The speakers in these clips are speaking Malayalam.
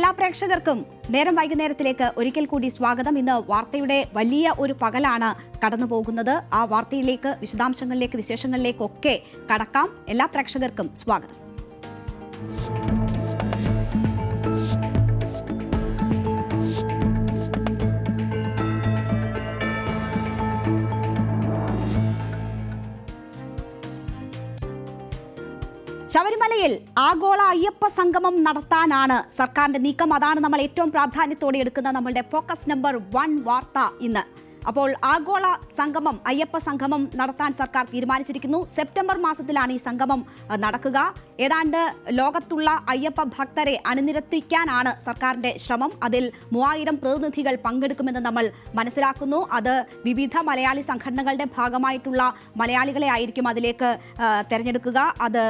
എല്ലാ പ്രേക്ഷകർക്കും നേരം വൈകുന്നേരത്തിലേക്ക് ഒരിക്കൽ കൂടി സ്വാഗതം. ഇന്ന് വാർത്തയുടെ വലിയ ഒരു പകലാണ് കടന്നു പോകുന്നത്. ആ വാർത്തയിലേക്ക്, വിശദാംശങ്ങളിലേക്ക്, വിശേഷങ്ങളിലേക്കൊക്കെ കടക്കാം. എല്ലാ പ്രേക്ഷകർക്കും സ്വാഗതം. ശബരിമലയിൽ ആഗോള അയ്യപ്പ സംഗമം നടത്താനാണ് സർക്കാരിന്റെ നീക്കം. അതാണ് നമ്മൾ ഏറ്റവും പ്രാധാന്യത്തോടെ എടുക്കുന്ന നമ്മളുടെ ഫോക്കസ് നമ്പർ 1 വാർത്ത ഇന്ന്. അപ്പോൾ ആഗോള സംഗമം, അയ്യപ്പ സംഗമം നടത്താൻ സർക്കാർ തീരുമാനിച്ചിരിക്കുന്നു. സെപ്റ്റംബർ മാസത്തിലാണ് ഈ സംഗമം നടക്കുക. ഏതാണ്ട് ലോകത്തുള്ള അയ്യപ്പ ഭക്തരെ അണിനിരത്തിക്കാനാണ് സർക്കാരിന്റെ ശ്രമം. അതിൽ 3000 പ്രതിനിധികൾ പങ്കെടുക്കുമെന്ന് നമ്മൾ മനസ്സിലാക്കുന്നു. അത് വിവിധ മലയാളി സംഘടനകളുടെ ഭാഗമായിട്ടുള്ള മലയാളികളെ ആയിരിക്കും അതിലേക്ക് തെരഞ്ഞെടുക്കുക. അത്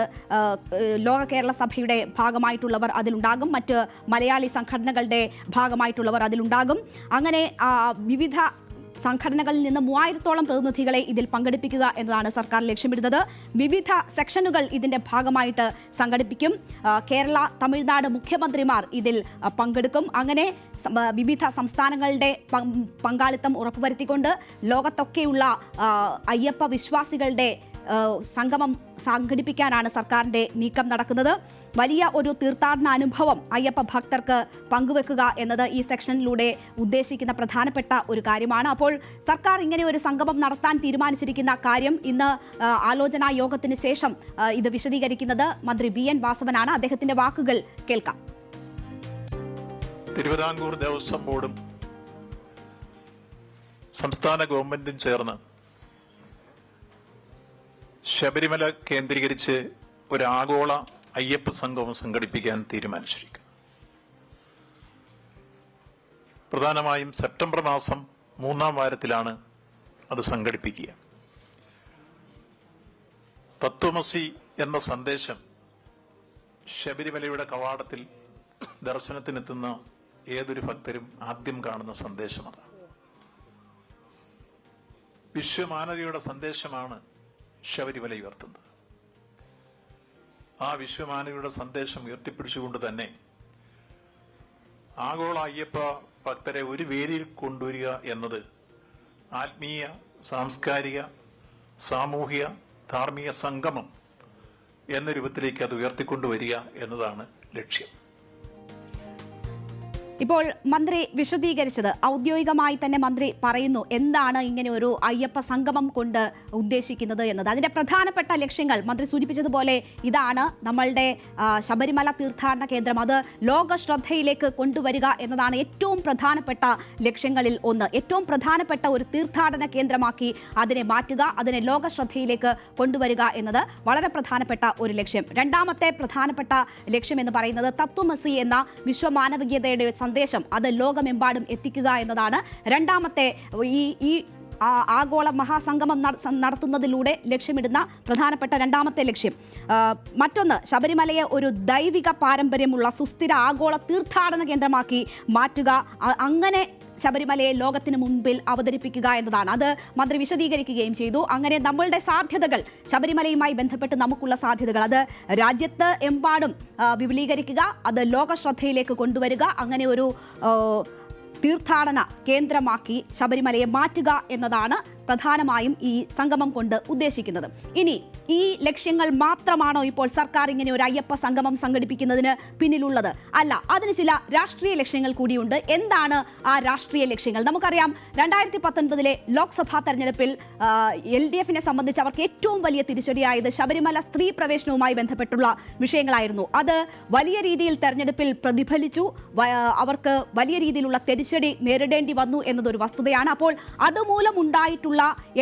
ലോക കേരള സഭയുടെ ഭാഗമായിട്ടുള്ളവർ അതിലുണ്ടാകും, മറ്റ് മലയാളി സംഘടനകളുടെ ഭാഗമായിട്ടുള്ളവർ അതിലുണ്ടാകും. അങ്ങനെ വിവിധ സംഘടനകളിൽ നിന്ന് 3000-ഓളം പ്രതിനിധികളെ ഇതിൽ പങ്കെടുപ്പിക്കുക എന്നതാണ് സർക്കാർ ലക്ഷ്യമിടുന്നത്. വിവിധ സെക്ഷനുകൾ ഇതിന്റെ ഭാഗമായിട്ട് സംഘടിപ്പിക്കും. കേരള, തമിഴ്നാട് മുഖ്യമന്ത്രിമാർ ഇതിൽ പങ്കെടുക്കും. അങ്ങനെ വിവിധ സംസ്ഥാനങ്ങളുടെ പങ്കാളിത്തം ഉറപ്പുവരുത്തിക്കൊണ്ട് ലോകത്തൊക്കെയുള്ള അയ്യപ്പ വിശ്വാസികളുടെ സംഗമം സംഘടിപ്പിക്കാനാണ് സർക്കാരിന്റെ നീക്കം നടക്കുന്നത്. വലിയ ഒരു തീർത്ഥാടന അനുഭവം അയ്യപ്പ ഭക്തർക്ക് പങ്കുവെക്കുക എന്നത് ഈ സെക്ഷനിലൂടെ ഉദ്ദേശിക്കുന്ന പ്രധാനപ്പെട്ട ഒരു കാര്യമാണ്. അപ്പോൾ സർക്കാർ ഇങ്ങനെ ഒരു സംഗമം നടത്താൻ തീരുമാനിച്ചിരിക്കുന്ന കാര്യം ഇന്ന് ആലോചനാ യോഗത്തിന് ശേഷം ഇത് വിശദീകരിക്കുന്നത് മന്ത്രി VN വാസവനാണ്. അദ്ദേഹത്തിന്റെ വാക്കുകൾ കേൾക്കാം. തിരുവിതാംകൂർ ദേവസ്വം ബോർഡും സംസ്ഥാന ഗവൺമെന്റും ചേർന്ന് ശബരിമല കേന്ദ്രീകരിച്ച് ഒരു ആഗോള അയ്യപ്പ സംഗമം സംഘടിപ്പിക്കാൻ തീരുമാനിച്ചിരിക്കുന്നു. പ്രധാനമായും സെപ്റ്റംബർ മാസം 3-ാം വാരത്തിലാണ് അത് സംഘടിപ്പിക്കുക. തത്വമസി എന്ന സന്ദേശം ശബരിമലയുടെ കവാടത്തിൽ ദർശനത്തിനെത്തുന്ന ഏതൊരു ഭക്തരും ആദ്യം കാണുന്ന സന്ദേശമാണ്. വിശ്വമാനവയുടെ സന്ദേശമാണ് ശബരിമല ഉയർത്തുന്നത്. ആ വിശ്വമാനവയുടെ സന്ദേശം ഉയർത്തിപ്പിടിച്ചുകൊണ്ട് തന്നെ ആഗോള അയ്യപ്പ ഭക്തരെ ഒരു വേദിയിൽ കൊണ്ടുവരിക എന്നത് ആത്മീയ, സാംസ്കാരിക, സാമൂഹിക, ധാർമ്മിക സംഗമം എന്ന രൂപത്തിലേക്ക് അത് ഉയർത്തിക്കൊണ്ടുവരിക എന്നതാണ് ലക്ഷ്യം. ഇപ്പോൾ മന്ത്രി വിശദീകരിച്ചത് ഔദ്യോഗികമായി തന്നെ മന്ത്രി പറയുന്നു എന്താണ് ഇങ്ങനെ ഒരു അയ്യപ്പ സംഗമം കൊണ്ട് ഉദ്ദേശിക്കുന്നത് എന്നത്. അതിന്റെ പ്രധാനപ്പെട്ട ലക്ഷ്യങ്ങൾ മന്ത്രി സൂചിപ്പിച്ചതുപോലെ ഇതാണ്. നമ്മളുടെ ശബരിമല തീർത്ഥാടന കേന്ദ്രം അത് ലോക ശ്രദ്ധയിലേക്ക് കൊണ്ടുവരിക എന്നതാണ് ഏറ്റവും പ്രധാനപ്പെട്ട ലക്ഷ്യങ്ങളിൽ ഒന്ന്. ഏറ്റവും പ്രധാനപ്പെട്ട ഒരു തീർത്ഥാടന കേന്ദ്രമാക്കി അതിനെ മാറ്റുക, അതിനെ ലോക ശ്രദ്ധയിലേക്ക് കൊണ്ടുവരിക എന്നത് വളരെ പ്രധാനപ്പെട്ട ഒരു ലക്ഷ്യം. രണ്ടാമത്തെ പ്രധാനപ്പെട്ട ലക്ഷ്യം എന്ന് പറയുന്നത് തത്വമസി എന്ന വിശ്വമാനവികതയുടെ സന്ദേശം അത് ലോകമെമ്പാടും എത്തിക്കുക എന്നതാണ്. രണ്ടാമത്തെ ഈ ആഗോള മഹാസംഗമം നടത്തുന്നതിലൂടെ ലക്ഷ്യമിടുന്ന പ്രധാനപ്പെട്ട രണ്ടാമത്തെ ലക്ഷ്യം. മറ്റൊന്ന്, ശബരിമലയെ ഒരു ദൈവിക പാരമ്പര്യമുള്ള സുസ്ഥിര ആഗോള തീർത്ഥാടന കേന്ദ്രമാക്കി മാറ്റുക, അങ്ങനെ ശബരിമലയെ ലോകത്തിന് മുൻപിൽ അവതരിപ്പിക്കുക എന്നതാണ്. അത് മന്ത്രി വിശദീകരിക്കുകയും ചെയ്തു. അങ്ങനെ നമ്മളുടെ സാധ്യതകൾ, ശബരിമലയുമായി ബന്ധപ്പെട്ട് നമുക്കുള്ള സാധ്യതകൾ അത് രാജ്യത്ത് എമ്പാടും വിപുലീകരിക്കുക, അത് ലോക ശ്രദ്ധയിലേക്ക് കൊണ്ടുവരിക, അങ്ങനെ ഒരു തീർത്ഥാടന കേന്ദ്രമാക്കി ശബരിമലയെ മാറ്റുക എന്നതാണ് പ്രധാനമായും ഈ സംഗമം കൊണ്ട് ഉദ്ദേശിക്കുന്നത്. ഇനി ഈ ലക്ഷ്യങ്ങൾ മാത്രമാണോ ഇപ്പോൾ സർക്കാർ ഇങ്ങനെ ഒരു അയ്യപ്പ സംഗമം സംഘടിപ്പിക്കുന്നതിന് പിന്നിലുള്ളത്? അല്ല, അതിന് ചില രാഷ്ട്രീയ ലക്ഷ്യങ്ങൾ കൂടിയുണ്ട്. എന്താണ് ആ രാഷ്ട്രീയ ലക്ഷ്യങ്ങൾ? നമുക്കറിയാം 2019 ലോക്സഭാ തെരഞ്ഞെടുപ്പിൽ LDF-നെ സംബന്ധിച്ച് അവർക്ക് ഏറ്റവും വലിയ തിരിച്ചടിയായത് ശബരിമല സ്ത്രീ പ്രവേശനവുമായി ബന്ധപ്പെട്ടുള്ള വിഷയങ്ങളായിരുന്നു. അത് വലിയ രീതിയിൽ തെരഞ്ഞെടുപ്പിൽ പ്രതിഫലിച്ചു. അവർക്ക് വലിയ രീതിയിലുള്ള തിരിച്ചടി നേരിടേണ്ടി വന്നു എന്നതൊരു വസ്തുതയാണ്. അപ്പോൾ അതുമൂലം ഉണ്ടായിട്ടുള്ള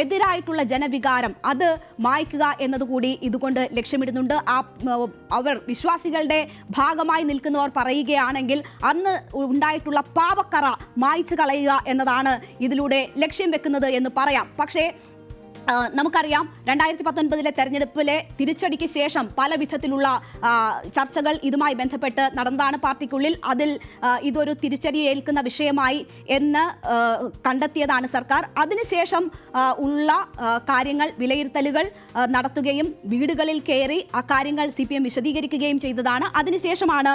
എതിരായിട്ടുള്ള ജനവികാരം അത് മായ്ക്കുക എന്നതുകൂടി ഇതുകൊണ്ട് ലക്ഷ്യമിടുന്നുണ്ട്. അവർ വിശ്വാസികളുടെ ഭാഗമായി നിൽക്കുന്നവർ പറയുകയാണെങ്കിൽ അന്ന് ഉണ്ടായിട്ടുള്ള പാവക്കറ മായ്ച്ചു കളയുക എന്നതാണ് ഇതിലൂടെ ലക്ഷ്യം വെക്കുന്നത് എന്ന് പറയാം. പക്ഷേ നമുക്കറിയാം 2019 തെരഞ്ഞെടുപ്പിലെ തിരിച്ചടിക്ക് ശേഷം പല വിധത്തിലുള്ള ചർച്ചകൾ ഇതുമായി ബന്ധപ്പെട്ട് നടന്നതാണ് പാർട്ടിക്കുള്ളിൽ. അതിൽ ഇതൊരു തിരിച്ചടി ഏൽക്കുന്ന വിഷയമായി എന്ന് കണ്ടെത്തിയതാണ് സർക്കാർ. അതിനുശേഷം ഉള്ള കാര്യങ്ങൾ വിലയിരുത്തലുകൾ നടത്തുകയും വീടുകളിൽ കയറി അക്കാര്യങ്ങൾ CPM വിശദീകരിക്കുകയും ചെയ്തതാണ്. അതിനുശേഷമാണ്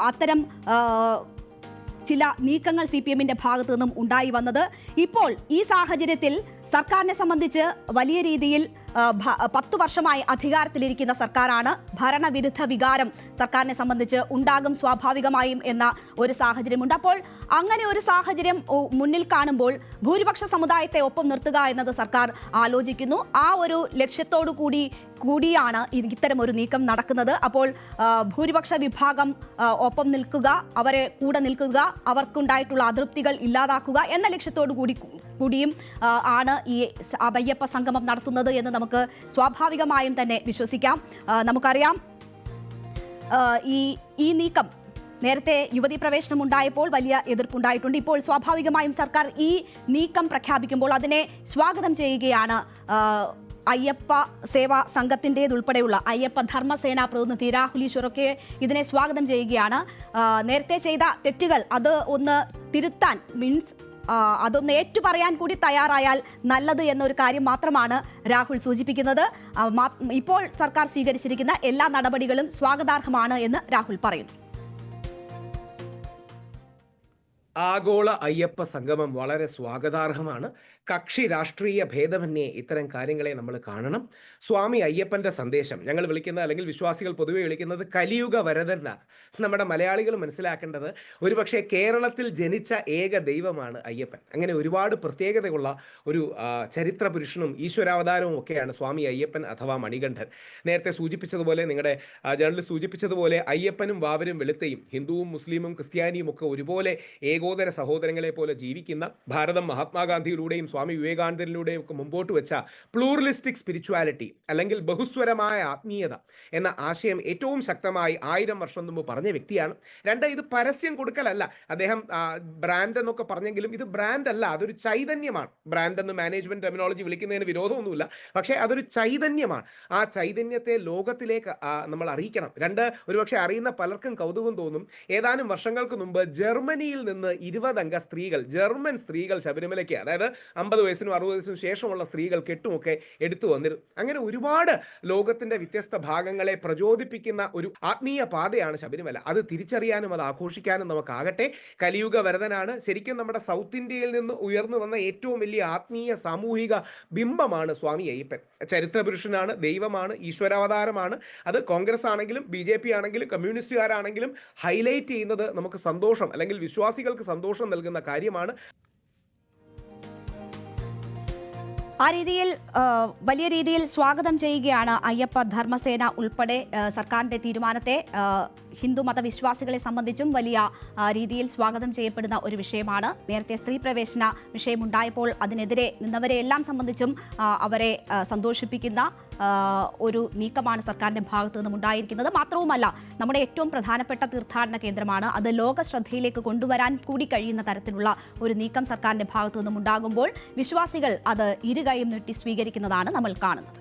അത്തരം ചില നീക്കങ്ങൾ CPM-ന്റെ ഭാഗത്തു നിന്നും ഉണ്ടായി വന്നത്. ഇപ്പോൾ ഈ സാഹചര്യത്തിൽ സർക്കാരിനെ സംബന്ധിച്ച് വലിയ രീതിയിൽ 10 വർഷമായി അധികാരത്തിലിരിക്കുന്ന സർക്കാരാണ്. ഭരണവിരുദ്ധ വികാരം സർക്കാരിനെ സംബന്ധിച്ച് ഉണ്ടാകും സ്വാഭാവികമായും എന്ന ഒരു സാഹചര്യമുണ്ട്. അപ്പോൾ അങ്ങനെ ഒരു സാഹചര്യം മുന്നിൽ കാണുമ്പോൾ ഭൂരിപക്ഷ സമുദായത്തെ ഒപ്പം നിർത്തുക എന്നത് സർക്കാർ ആലോചിക്കുന്നു. ആ ഒരു ലക്ഷ്യത്തോടു കൂടിയാണ് ഇത്തരം ഒരു നീക്കം നടക്കുന്നത്. അപ്പോൾ ഭൂരിപക്ഷ വിഭാഗം ഒപ്പം നിൽക്കുക, അവരെ കൂടെ നിൽക്കുക, അവർക്കുണ്ടായിട്ടുള്ള അതൃപ്തികൾ ഇല്ലാതാക്കുക എന്ന ലക്ഷ്യത്തോടു കൂടിയും ആണ് ഈ അയ്യപ്പ സംഗമം നടത്തുന്നത് എന്ന് നമുക്ക് സ്വാഭാവികമായും തന്നെ വിശ്വസിക്കാം. നമുക്കറിയാം ഈ നീക്കം നേരത്തെ യുവതീ പ്രവേശനം ഉണ്ടായപ്പോൾ വലിയ എതിർപ്പുണ്ടായിട്ടുണ്ട്. ഇപ്പോൾ സ്വാഭാവികമായും സർക്കാർ ഈ നീക്കം പ്രഖ്യാപിക്കുമ്പോൾ അതിനെ സ്വാഗതം ചെയ്യുകയാണ്. അയ്യപ്പ സേവാ സംഘത്തിൻ്റെതുൾപ്പെടെയുള്ള അയ്യപ്പ ധർമ്മസേന പ്രതിനിധി രാഹുൽ ഈശ്വറൊക്കെ ഇതിനെ സ്വാഗതം ചെയ്യുകയാണ്. നേരത്തെ ചെയ്ത തെറ്റുകൾ അത് ഒന്ന് തിരുത്താൻ അതൊന്ന് ഏറ്റുപറയാൻ കൂടി തയ്യാറായാൽ നല്ലത് എന്നൊരു കാര്യം മാത്രമാണ് രാഹുൽ സൂചിപ്പിക്കുന്നത്. ഇപ്പോൾ സർക്കാർ സ്വീകരിച്ചിരിക്കുന്ന എല്ലാ നടപടികളും സ്വാഗതാർഹമാണ് എന്ന് രാഹുൽ പറയുന്നു. ആഗോള അയ്യപ്പ സംഗമം വളരെ സ്വാഗതാർഹമാണ്. കക്ഷി രാഷ്ട്രീയ ഭേദമന്യേ ഇത്തരം കാര്യങ്ങളെ നമ്മൾ കാണണം. സ്വാമി അയ്യപ്പൻ്റെ സന്ദേശം ഞങ്ങൾ വിളിക്കുന്നത്, അല്ലെങ്കിൽ വിശ്വാസികൾ പൊതുവെ വിളിക്കുന്നത് കലിയുഗ വരദനാണ്. നമ്മുടെ മലയാളികൾ മനസ്സിലാക്കേണ്ടത് ഒരുപക്ഷെ കേരളത്തിൽ ജനിച്ച ഏക ദൈവമാണ് അയ്യപ്പൻ. അങ്ങനെ ഒരുപാട് പ്രത്യേകതയുള്ള ഒരു ചരിത്ര പുരുഷനും ഈശ്വരാവതാരവും ഒക്കെയാണ് സ്വാമി അയ്യപ്പൻ അഥവാ മണികണ്ഠൻ. നേരത്തെ സൂചിപ്പിച്ചതുപോലെ, നിങ്ങളുടെ ജേർണലിസ്റ്റ് സൂചിപ്പിച്ചതുപോലെ, അയ്യപ്പനും വാവരും വെളുത്തയും ഹിന്ദുവും മുസ്ലിമും ക്രിസ്ത്യാനിയും ഒക്കെ ഒരുപോലെ ഏകോദര സഹോദരങ്ങളെ പോലെ ജീവിക്കുന്ന, ഭാരതം മഹാത്മാഗാന്ധിയിലൂടെയും സ്വാമി വിവേകാനന്ദനിലൂടെയും ഒക്കെ മുമ്പോട്ട് വെച്ച പ്ലൂറലിസ്റ്റിക് സ്പിരിച്വാലിറ്റി അല്ലെങ്കിൽ ബഹുസ്വരമായ ആത്മീയത എന്ന ആശയം ഏറ്റവും ശക്തമായി 1000 വർഷം മുമ്പ് പറഞ്ഞ വ്യക്തിയാണ്. ഇത് പരസ്യം കൊടുക്കലല്ല. അദ്ദേഹം ബ്രാൻഡ് എന്നൊക്കെ പറഞ്ഞെങ്കിലും ഇത് ബ്രാൻഡ് അല്ല, അതൊരു ചൈതന്യമാണ്. ബ്രാൻഡ് എന്ന് മാനേജ്മെന്റ് ടെർമിനോളജി വിളിക്കുന്നതിന് വിരോധമൊന്നുമില്ല, പക്ഷേ അതൊരു ചൈതന്യമാണ്. ആ ചൈതന്യത്തെ ലോകത്തിലേക്ക് നമ്മൾ അറിയിക്കണം. ഒരുപക്ഷെ അറിയുന്ന പലർക്കും കൗതുകം തോന്നും, ഏതാനും വർഷങ്ങൾക്ക് മുമ്പ് ജർമ്മനിയിൽ നിന്ന് 20 അംഗ സ്ത്രീകൾ, ജർമ്മൻ സ്ത്രീകൾ ശബരിമലയ്ക്ക്, അതായത് 50 വയസ്സിനും 60 വയസ്സിനും ശേഷമുള്ള സ്ത്രീകൾ കെട്ടുമൊക്കെ എടുത്തു വന്നിരുന്നു. അങ്ങനെ ഒരുപാട് ലോകത്തിന്റെ വ്യത്യസ്ത ഭാഗങ്ങളെ പ്രചോദിപ്പിക്കുന്ന ഒരു ആത്മീയ പാതയാണ് ശബരിമല. അത് തിരിച്ചറിയാനും അത് ആഘോഷിക്കാനും നമുക്കാകട്ടെ. കലിയുഗ വരദനാണ്. ശരിക്കും നമ്മുടെ സൗത്ത് ഇന്ത്യയിൽ നിന്ന് ഉയർന്നു വന്ന ഏറ്റവും വലിയ ആത്മീയ സാമൂഹിക ബിംബമാണ് സ്വാമി അയ്യപ്പൻ. ചരിത്രപുരുഷനാണ്, ദൈവമാണ്, ഈശ്വരാവതാരമാണ്. അത് കോൺഗ്രസ് ആണെങ്കിലും BJP ആണെങ്കിലും കമ്മ്യൂണിസ്റ്റുകാരാണെങ്കിലും ഹൈലൈറ്റ് ചെയ്യുന്നത് നമുക്ക് സന്തോഷം, അല്ലെങ്കിൽ വിശ്വാസികൾക്ക് സന്തോഷം നൽകുന്ന കാര്യമാണ്. ആ രീതിയിൽ വലിയ രീതിയിൽ സ്വാഗതം ചെയ്യുകയാണ് അയ്യപ്പ ധർമ്മസേന ഉൾപ്പെടെ സർക്കാരിന്റെ തീരുമാനത്തെ. ഹിന്ദു മതവിശ്വാസികളെ സംബന്ധിച്ചും വലിയ രീതിയിൽ സ്വാഗതം ചെയ്യപ്പെടുന്ന ഒരു വിഷയമാണ്. നേരത്തെ സ്ത്രീ പ്രവേശന വിഷയമുണ്ടായപ്പോൾ അതിനെതിരെ നിന്നവരെ എല്ലാം സംബന്ധിച്ചും അവരെ സന്തോഷിപ്പിക്കുന്ന ഒരു നീക്കമാണ് സർക്കാരിന്റെ ഭാഗത്തു നിന്നും ഉണ്ടായിരിക്കുന്നത്. മാത്രവുമല്ല, നമ്മുടെ ഏറ്റവും പ്രധാനപ്പെട്ട തീർത്ഥാടന കേന്ദ്രമാണ്. അത് ലോക ശ്രദ്ധയിലേക്ക് കൊണ്ടുവരാൻ കൂടി കഴിയുന്ന തരത്തിലുള്ള ഒരു നീക്കം സർക്കാരിന്റെ ഭാഗത്തു നിന്നും ഉണ്ടാകുമ്പോൾ വിശ്വാസികൾ അത് ഇരുകൈയും നീട്ടി സ്വീകരിക്കുന്നതാണ് നമ്മൾ കാണുന്നത്.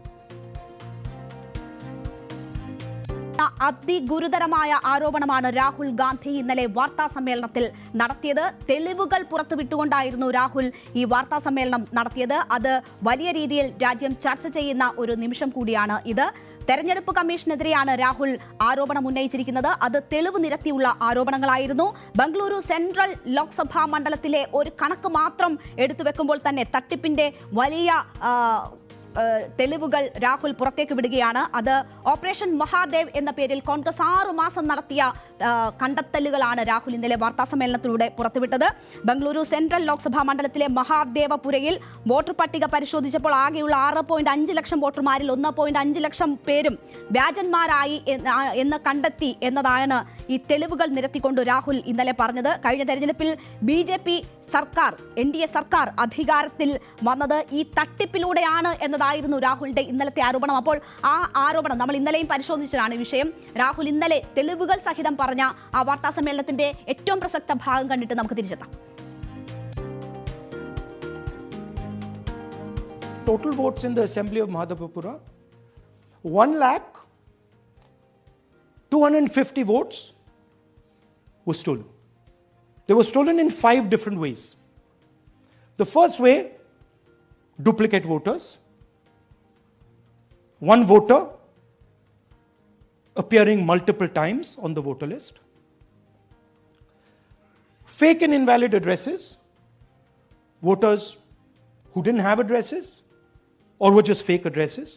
അതിഗുരുതരമായ ആരോപണമാണ് രാഹുൽ ഗാന്ധി ഇന്നലെ വാർത്താ സമ്മേളനത്തിൽ നടത്തിയത്. തെളിവുകൾ പുറത്തുവിട്ടുകൊണ്ടായിരുന്നു രാഹുൽ ഈ വാർത്താ സമ്മേളനം നടത്തിയത്. അത് വലിയ രീതിയിൽ രാജ്യം ചർച്ച ചെയ്യുന്ന ഒരു നിമിഷം കൂടിയാണ് ഇത്. തെരഞ്ഞെടുപ്പ് കമ്മീഷനെതിരെയാണ് രാഹുൽ ആരോപണം ഉന്നയിച്ചിരിക്കുന്നത്. അത് തെളിവ് നിരത്തിയുള്ള ആരോപണങ്ങളായിരുന്നു. ബംഗളൂരു സെൻട്രൽ ലോക്സഭാ മണ്ഡലത്തിലെ ഒരു കണക്ക് മാത്രം എടുത്തു വെക്കുമ്പോൾ തന്നെ തട്ടിപ്പിന്റെ വലിയ തെളിവുകൾ രാഹുൽ പുറത്തേക്ക് വിടുകയാണ്. അത് ഓപ്പറേഷൻ മഹാദേവ് എന്ന പേരിൽ കോൺഗ്രസ് 6 മാസം നടത്തിയ കണ്ടെത്തലുകളാണ് രാഹുൽ ഇന്നലെ വാർത്താ സമ്മേളനത്തിലൂടെ പുറത്തുവിട്ടത്. ബംഗളൂരു സെൻട്രൽ ലോക്സഭാ മണ്ഡലത്തിലെ മഹാദേവപുരയിൽ വോട്ടർ പട്ടിക പരിശോധിച്ചപ്പോൾ ആകെയുള്ള 6.5 ലക്ഷം വോട്ടർമാരിൽ 1.5 ലക്ഷം പേരും വ്യാജന്മാരായി എന്ന് കണ്ടെത്തി എന്നതാണ് ഈ തെളിവുകൾ നിരത്തിക്കൊണ്ട് രാഹുൽ ഇന്നലെ പറഞ്ഞത്. കഴിഞ്ഞ തെരഞ്ഞെടുപ്പിൽ BJP സർക്കാർ, NDA സർക്കാർ അധികാരത്തിൽ വന്നത് ഈ തട്ടിപ്പിലൂടെയാണ് എന്നതായിരുന്നു രാഹുലിന്റെ ഇന്നലത്തെ ആരോപണം. അപ്പോൾ ആ ആരോപണം നമ്മൾ ഇന്നലെയും പരിശോധിച്ചതാണ് ഈ വിഷയം. രാഹുൽ ഇന്നലെ തെളിവുകൾ സഹിതം പറഞ്ഞ ആ വാർത്താ സമ്മേളനത്തിന്റെ ഏറ്റവും പ്രസക്ത ഭാഗം കണ്ടിട്ട് നമുക്ക് തിരിച്ചെത്താം. total votes in the assembly of Madhavapura, 1,250,000 votes were stolen. They were stolen in 5 different ways. The first way, duplicate voters. One voter appearing multiple times on the voter list. Fake and invalid addresses. Voters who didn't have addresses or were just fake addresses.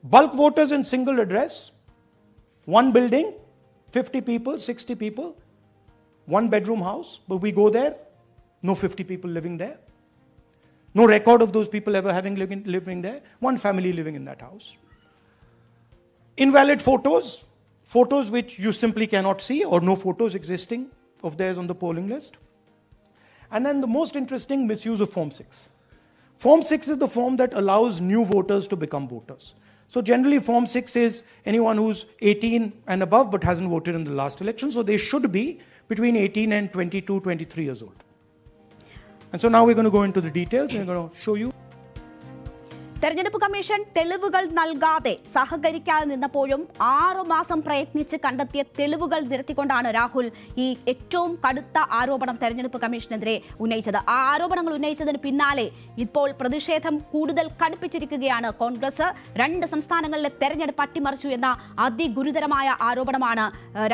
Bulk voters in single address. One building, 50 people, 60 people. One bedroom house, but we go there, no 50 people living there. No record of those people ever having living there. One family living in that house. Invalid photos, photos which you simply cannot see or no photos existing of theirs on the polling list. And then the most interesting, misuse of Form 6. Form 6 is the form that allows new voters to become voters. So generally Form 6 is anyone who's 18 and above but hasn't voted in the last election. So they should be between 18 and 22, 23 years old. And so now we're going to go into the details and we're going to show you. തെരഞ്ഞെടുപ്പ് കമ്മീഷൻ തെളിവുകൾ നൽകാതെ സഹകരിക്കാതെ നിന്നപ്പോഴും 6 മാസം പ്രയത്നിച്ച് കണ്ടെത്തിയ തെളിവുകൾ നിരത്തിക്കൊണ്ടാണ് രാഹുൽ ഈ ഏറ്റവും കടുത്ത ആരോപണം തെരഞ്ഞെടുപ്പ് കമ്മീഷനെതിരെ ഉന്നയിച്ചത്. ആ ആരോപണങ്ങൾ ഉന്നയിച്ചതിന് പിന്നാലെ ഇപ്പോൾ പ്രതിഷേധം കൂടുതൽ കടുപ്പിച്ചിരിക്കുകയാണ് കോൺഗ്രസ്. 2 സംസ്ഥാനങ്ങളിലെ തെരഞ്ഞെടുപ്പ് അട്ടിമറിച്ചു എന്ന അതിഗുരുതരമായ ആരോപണമാണ്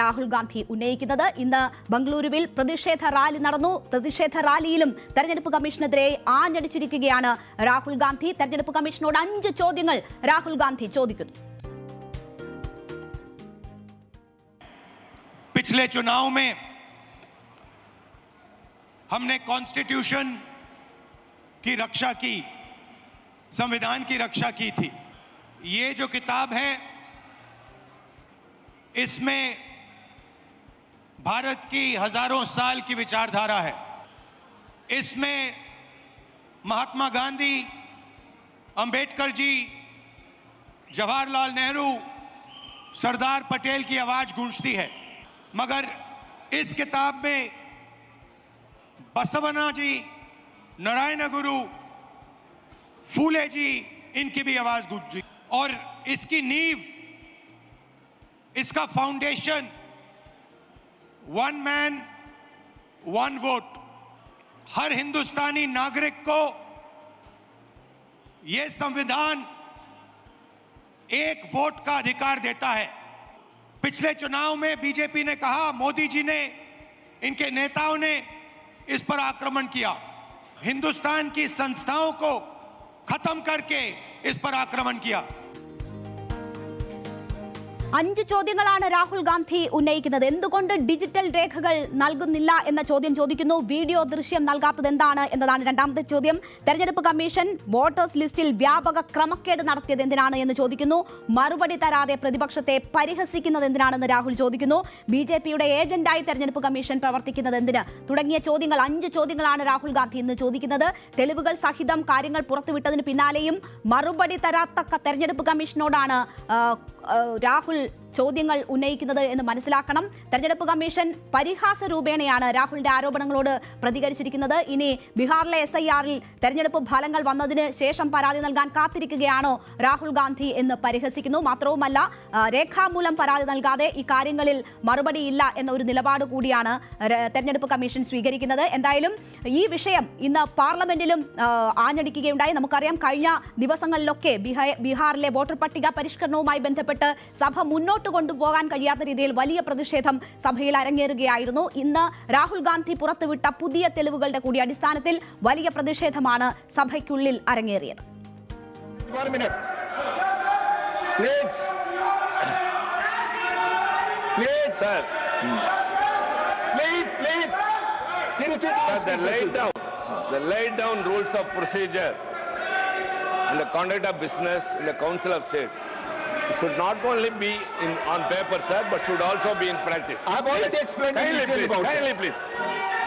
രാഹുൽ ഗാന്ധി ഉന്നയിക്കുന്നത്. ഇന്ന് ബംഗളൂരുവിൽ പ്രതിഷേധ റാലി നടന്നു. പ്രതിഷേധ റാലിയിലും തെരഞ്ഞെടുപ്പ് കമ്മീഷനെതിരെ ആഞ്ഞടിച്ചിരിക്കുകയാണ് രാഹുൽ ഗാന്ധി. തെരഞ്ഞെടുപ്പ് കമ്മീഷൻ 5 ചോദ്യങ്ങൾ രാഹുൽ ഗാന്ധി ചോദിക്കുന്നു. पिछले चुनाव में हमने कॉन्स्टिट्यूशन की रक्षा की, संविधान की रक्षा की थी. ये जो किताब है इसमें भारत की हजारों साल की विचारधारा है. इसमें महात्मा गांधी, अंबेडकर जी, जवाहरलाल नेहरू, सरदार पटेल की आवाज गूंजती है. मगर इस किताब में बसवण्णा जी, नारायण गुरु, फूले जी, इनकी भी आवाज गूंजी. और इसकी नींव, इसका foundation one man one vote. हर हिंदुस्तानी नागरिक को यह संविधान एक वोट का अधिकार देता है. पिछले चुनाव में बीजेपी ने कहा, मोदी जी ने, इनके नेताओं ने इस पर आक्रमण किया. हिंदुस्तान की संस्थाओं को खत्म करके इस पर आक्रमण किया. 5 ചോദ്യങ്ങളാണ് രാഹുൽ ഗാന്ധി ഉന്നയിക്കുന്നത്. എന്തുകൊണ്ട് ഡിജിറ്റൽ രേഖകൾ നൽകുന്നില്ല എന്ന ചോദ്യം ചോദിക്കുന്നു. വീഡിയോ ദൃശ്യം നൽകാത്തത് എന്താണ് എന്നതാണ് രണ്ടാമത്തെ ചോദ്യം. തെരഞ്ഞെടുപ്പ് കമ്മീഷൻ വോട്ടേഴ്സ് ലിസ്റ്റിൽ വ്യാപക ക്രമക്കേട് നടത്തിയത് എന്തിനാണ് എന്ന് ചോദിക്കുന്നു. മറുപടി തരാതെ പ്രതിപക്ഷത്തെ പരിഹസിക്കുന്നത് എന്തിനാണെന്ന് രാഹുൽ ചോദിക്കുന്നു. ബിജെപിയുടെ ഏജന്റായി തെരഞ്ഞെടുപ്പ് കമ്മീഷൻ പ്രവർത്തിക്കുന്നത് എന്തിന് തുടങ്ങിയ ചോദ്യങ്ങൾ 5 ചോദ്യങ്ങളാണ് രാഹുൽ ഗാന്ധി ഇന്ന് ചോദിക്കുന്നത്. തെളിവുകൾ സഹിതം കാര്യങ്ങൾ പുറത്തുവിട്ടതിന് പിന്നാലെയും മറുപടി തരാത്ത തെരഞ്ഞെടുപ്പ് കമ്മീഷനോടാണ് രാഹുൽ ചോദ്യങ്ങൾ ഉന്നയിക്കുന്നത് എന്ന് മനസ്സിലാക്കണം. തെരഞ്ഞെടുപ്പ് കമ്മീഷൻ പരിഹാസ രൂപേണയാണ് രാഹുലിന്റെ ആരോപണങ്ങളോട് പ്രതികരിച്ചിരിക്കുന്നത്. ഇനി ബീഹാറിലെ SIR-ൽ തെരഞ്ഞെടുപ്പ് ഫലങ്ങൾ വന്നതിന് ശേഷം പരാതി നൽകാൻ കാത്തിരിക്കുകയാണോ രാഹുൽ ഗാന്ധി എന്ന് പരിഹസിക്കുന്നു. മാത്രവുമല്ല, രേഖാമൂലം പരാതി നൽകാതെ ഈ കാര്യങ്ങളിൽ മറുപടിയില്ല എന്ന ഒരു നിലപാട് കൂടിയാണ് തെരഞ്ഞെടുപ്പ് കമ്മീഷൻ സ്വീകരിക്കുന്നത്. എന്തായാലും ഈ വിഷയം ഇന്ന് പാർലമെന്റിലും ആഞ്ഞടിക്കുകയുണ്ടായി. നമുക്കറിയാം, കഴിഞ്ഞ ദിവസങ്ങളിലൊക്കെ ബീഹാറിലെ വോട്ടർ പട്ടിക പരിഷ്കരണവുമായി ബന്ധപ്പെട്ട് സഭ മുന്നോട്ട് കൊണ്ടുപോകാൻ കഴിയാത്ത രീതിയിൽ വലിയ പ്രതിഷേധം സഭയിൽ അരങ്ങേറുകയായിരുന്നു. ഇന്ന് രാഹുൽ ഗാന്ധി പുറത്തുവിട്ട പുതിയ തെളിവുകളുടെ കൂടി അടിസ്ഥാനത്തിൽ വലിയ പ്രതിഷേധമാണ് സഭയ്ക്കുള്ളിൽ അരങ്ങേറിയത്. The laid down rules of procedure in the conduct of business in the Council of States should not only be on paper, sir, but should also be in practice. I have already explained Kindly, please.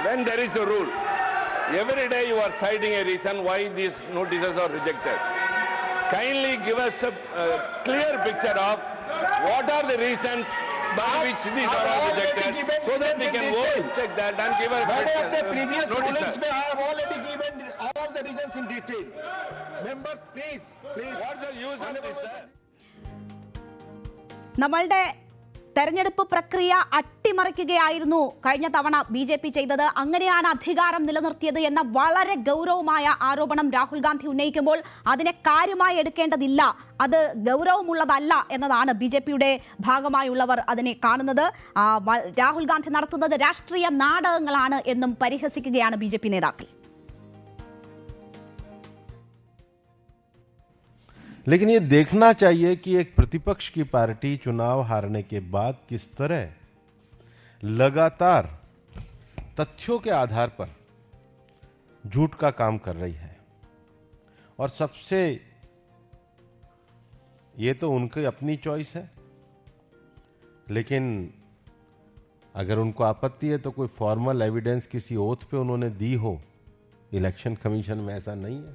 When there is a rule, every day you are citing a reason why these notices are rejected. Kindly give us a clear picture of what are the reasons by which these are rejected, so that we can check that and give a previous rulings. I have already given all the reasons evidence in detail. Members, please. What's the use of this, sir? നമ്മളുടെ തെരഞ്ഞെടുപ്പ് പ്രക്രിയ അട്ടിമറിക്കുകയായിരുന്നു കഴിഞ്ഞ തവണ BJP ചെയ്തത്. അങ്ങനെയാണ് അധികാരം നിലനിർത്തിയത് എന്ന വളരെ ഗൗരവമായ ആരോപണം രാഹുൽ ഗാന്ധി ഉന്നയിക്കുമ്പോൾ അതിനെ കാര്യമായി എടുക്കേണ്ടതില്ല, അത് ഗൗരവമുള്ളതല്ല എന്നതാണ് BJPയുടെ ഭാഗമായുള്ളവർ അതിനെ കാണുന്നത്. രാഹുൽ ഗാന്ധി നടത്തുന്നത് രാഷ്ട്രീയ നാടകങ്ങളാണ് എന്നും പരിഹസിക്കുകയാണ് BJP നേതാക്കൾ. लेकिन ये देखना चाहिए कि एक प्रतिपक्ष की पार्टी चुनाव हारने के बाद किस तरह लगातार तथ्यों के आधार पर झूठ का काम कर रही है। और सबसे ये तो उनकी अपनी चॉइस है, लेकिन अगर उनको आपत्ति है तो कोई फॉर्मल एविडेंस किसी ओथ पे उन्होंने दी हो। इलेक्शन कमीशन में ऐसा नहीं है.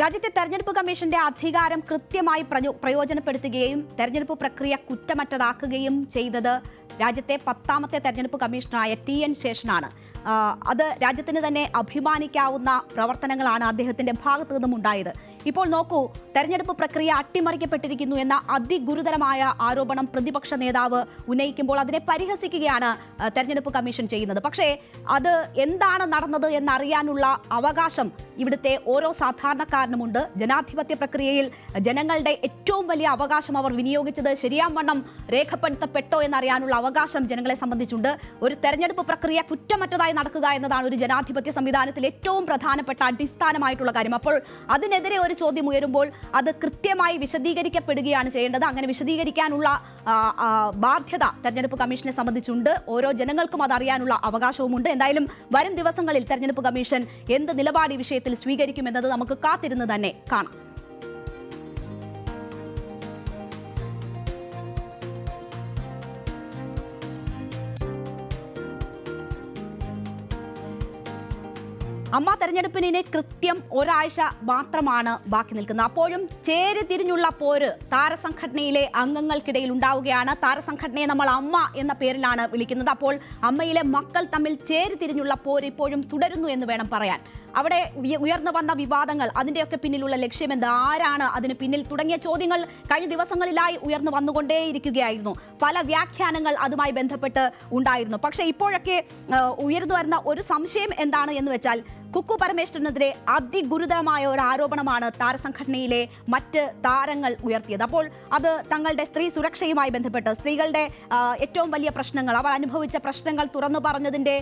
രാജ്യത്തെ തെരഞ്ഞെടുപ്പ് കമ്മീഷന്റെ അധികാരം കൃത്യമായി പ്രയോജനപ്പെടുത്തുകയും തെരഞ്ഞെടുപ്പ് പ്രക്രിയ കുറ്റമറ്റതാക്കുകയും ചെയ്തത് രാജ്യത്തെ 10ാമത്തെ തെരഞ്ഞെടുപ്പ് കമ്മീഷണറായ TN ശേഷനാണ്. അത് രാജ്യത്തിന് തന്നെ അഭിമാനിക്കാവുന്ന പ്രവർത്തനങ്ങളാണ് അദ്ദേഹത്തിന്റെ ഭാഗത്തു നിന്നും ഉണ്ടായത്. ഇപ്പോൾ നോക്കൂ, തെരഞ്ഞെടുപ്പ് പ്രക്രിയ അട്ടിമറിക്കപ്പെട്ടിരിക്കുന്നു എന്ന അതിഗുരുതരമായ ആരോപണം പ്രതിപക്ഷ നേതാവ് ഉന്നയിക്കുമ്പോൾ അതിനെ പരിഹസിക്കുകയാണ് തെരഞ്ഞെടുപ്പ് കമ്മീഷൻ ചെയ്യുന്നത്. പക്ഷേ അത് എന്താണ് നടന്നത് എന്നറിയാനുള്ള അവകാശം ഇവിടുത്തെ ഓരോ സാധാരണക്കാരനുമുണ്ട്. ജനാധിപത്യ പ്രക്രിയയിൽ ജനങ്ങളുടെ ഏറ്റവും വലിയ അവകാശം അവർ വിനിയോഗിച്ചത് ശരിയാവണ്ണം രേഖപ്പെടുത്തപ്പെട്ടോ എന്നറിയാനുള്ള അവകാശം ജനങ്ങളെ സംബന്ധിച്ചുണ്ട്. ഒരു തെരഞ്ഞെടുപ്പ് പ്രക്രിയ കുറ്റമറ്റതായി നടക്കുക എന്നതാണ് ഒരു ജനാധിപത്യ സംവിധാനത്തിൽ ഏറ്റവും പ്രധാനപ്പെട്ട അടിസ്ഥാനമായിട്ടുള്ള കാര്യം. അപ്പോൾ അതിനെതിരെ ഒരു ചോദ്യം ഉയരുമ്പോൾ അത് കൃത്യമായി വിശദീകരിക്കപ്പെടുകയാണ് ചെയ്യേണ്ടത്. അങ്ങനെ വിശദീകരിക്കാനുള്ള ബാധ്യത തെരഞ്ഞെടുപ്പ് കമ്മീഷനെ സംബന്ധിച്ചുണ്ട്. ഓരോ ജനങ്ങൾക്കും അതറിയാനുള്ള അവകാശവുമുണ്ട്. എന്തായാലും വരും ദിവസങ്ങളിൽ തെരഞ്ഞെടുപ്പ് കമ്മീഷൻ എന്ത് നിലപാട് ഈ വിഷയത്തിൽ സ്വീകരിക്കുമെന്നത് നമുക്ക് കാത്തിരുന്ന് തന്നെ കാണാം. അമ്മ തെരഞ്ഞെടുപ്പിന് കൃത്യം ഒരാഴ്ച മാത്രമാണ് ബാക്കി നിൽക്കുന്നത്. അപ്പോഴും ചേരിതിരിഞ്ഞുള്ള പോര് താരസംഘടനയിലെ അംഗങ്ങൾക്കിടയിൽ ഉണ്ടാവുകയാണ്. താരസംഘടനയെ നമ്മൾ അമ്മ എന്ന പേരിലാണ് വിളിക്കുന്നത്. അപ്പോൾ അമ്മയിലെ മക്കൾ തമ്മിൽ ചേരിതിരിഞ്ഞുള്ള പോര് ഇപ്പോഴും തുടരുന്നു എന്ന് വേണം പറയാൻ. അവിടെ ഉയർന്നു വന്ന വിവാദങ്ങൾ, അതിന്റെയൊക്കെ പിന്നിലുള്ള ലക്ഷ്യമെന്ത്, ആരാണ് അതിന് പിന്നിൽ തുടങ്ങിയ ചോദ്യങ്ങൾ കഴിഞ്ഞ ദിവസങ്ങളിലായി ഉയർന്നു വന്നുകൊണ്ടേയിരിക്കുകയായിരുന്നു. പല വ്യാഖ്യാനങ്ങൾ അതുമായി ബന്ധപ്പെട്ട് ഉണ്ടായിരുന്നു. പക്ഷേ ഇപ്പോഴൊക്കെ ഉയർന്നു വരുന്ന ഒരു സംശയം എന്താണ് എന്ന് വെച്ചാൽ, കുക്കു പരമേശ്വരനെതിരെ അതിഗുരുതരമായ ഒരു ആരോപണമാണ് താരസംഘടനയിലെ മറ്റ് താരങ്ങൾ ഉയർത്തിയത്. അപ്പോൾ അത് തങ്ങളുടെ സ്ത്രീ സുരക്ഷയുമായി ബന്ധപ്പെട്ട് സ്ത്രീകളുടെ ഏറ്റവും വലിയ പ്രശ്നങ്ങൾ, അവർ അനുഭവിച്ച പ്രശ്നങ്ങൾ തുറന്നു പറഞ്ഞതിന്റെ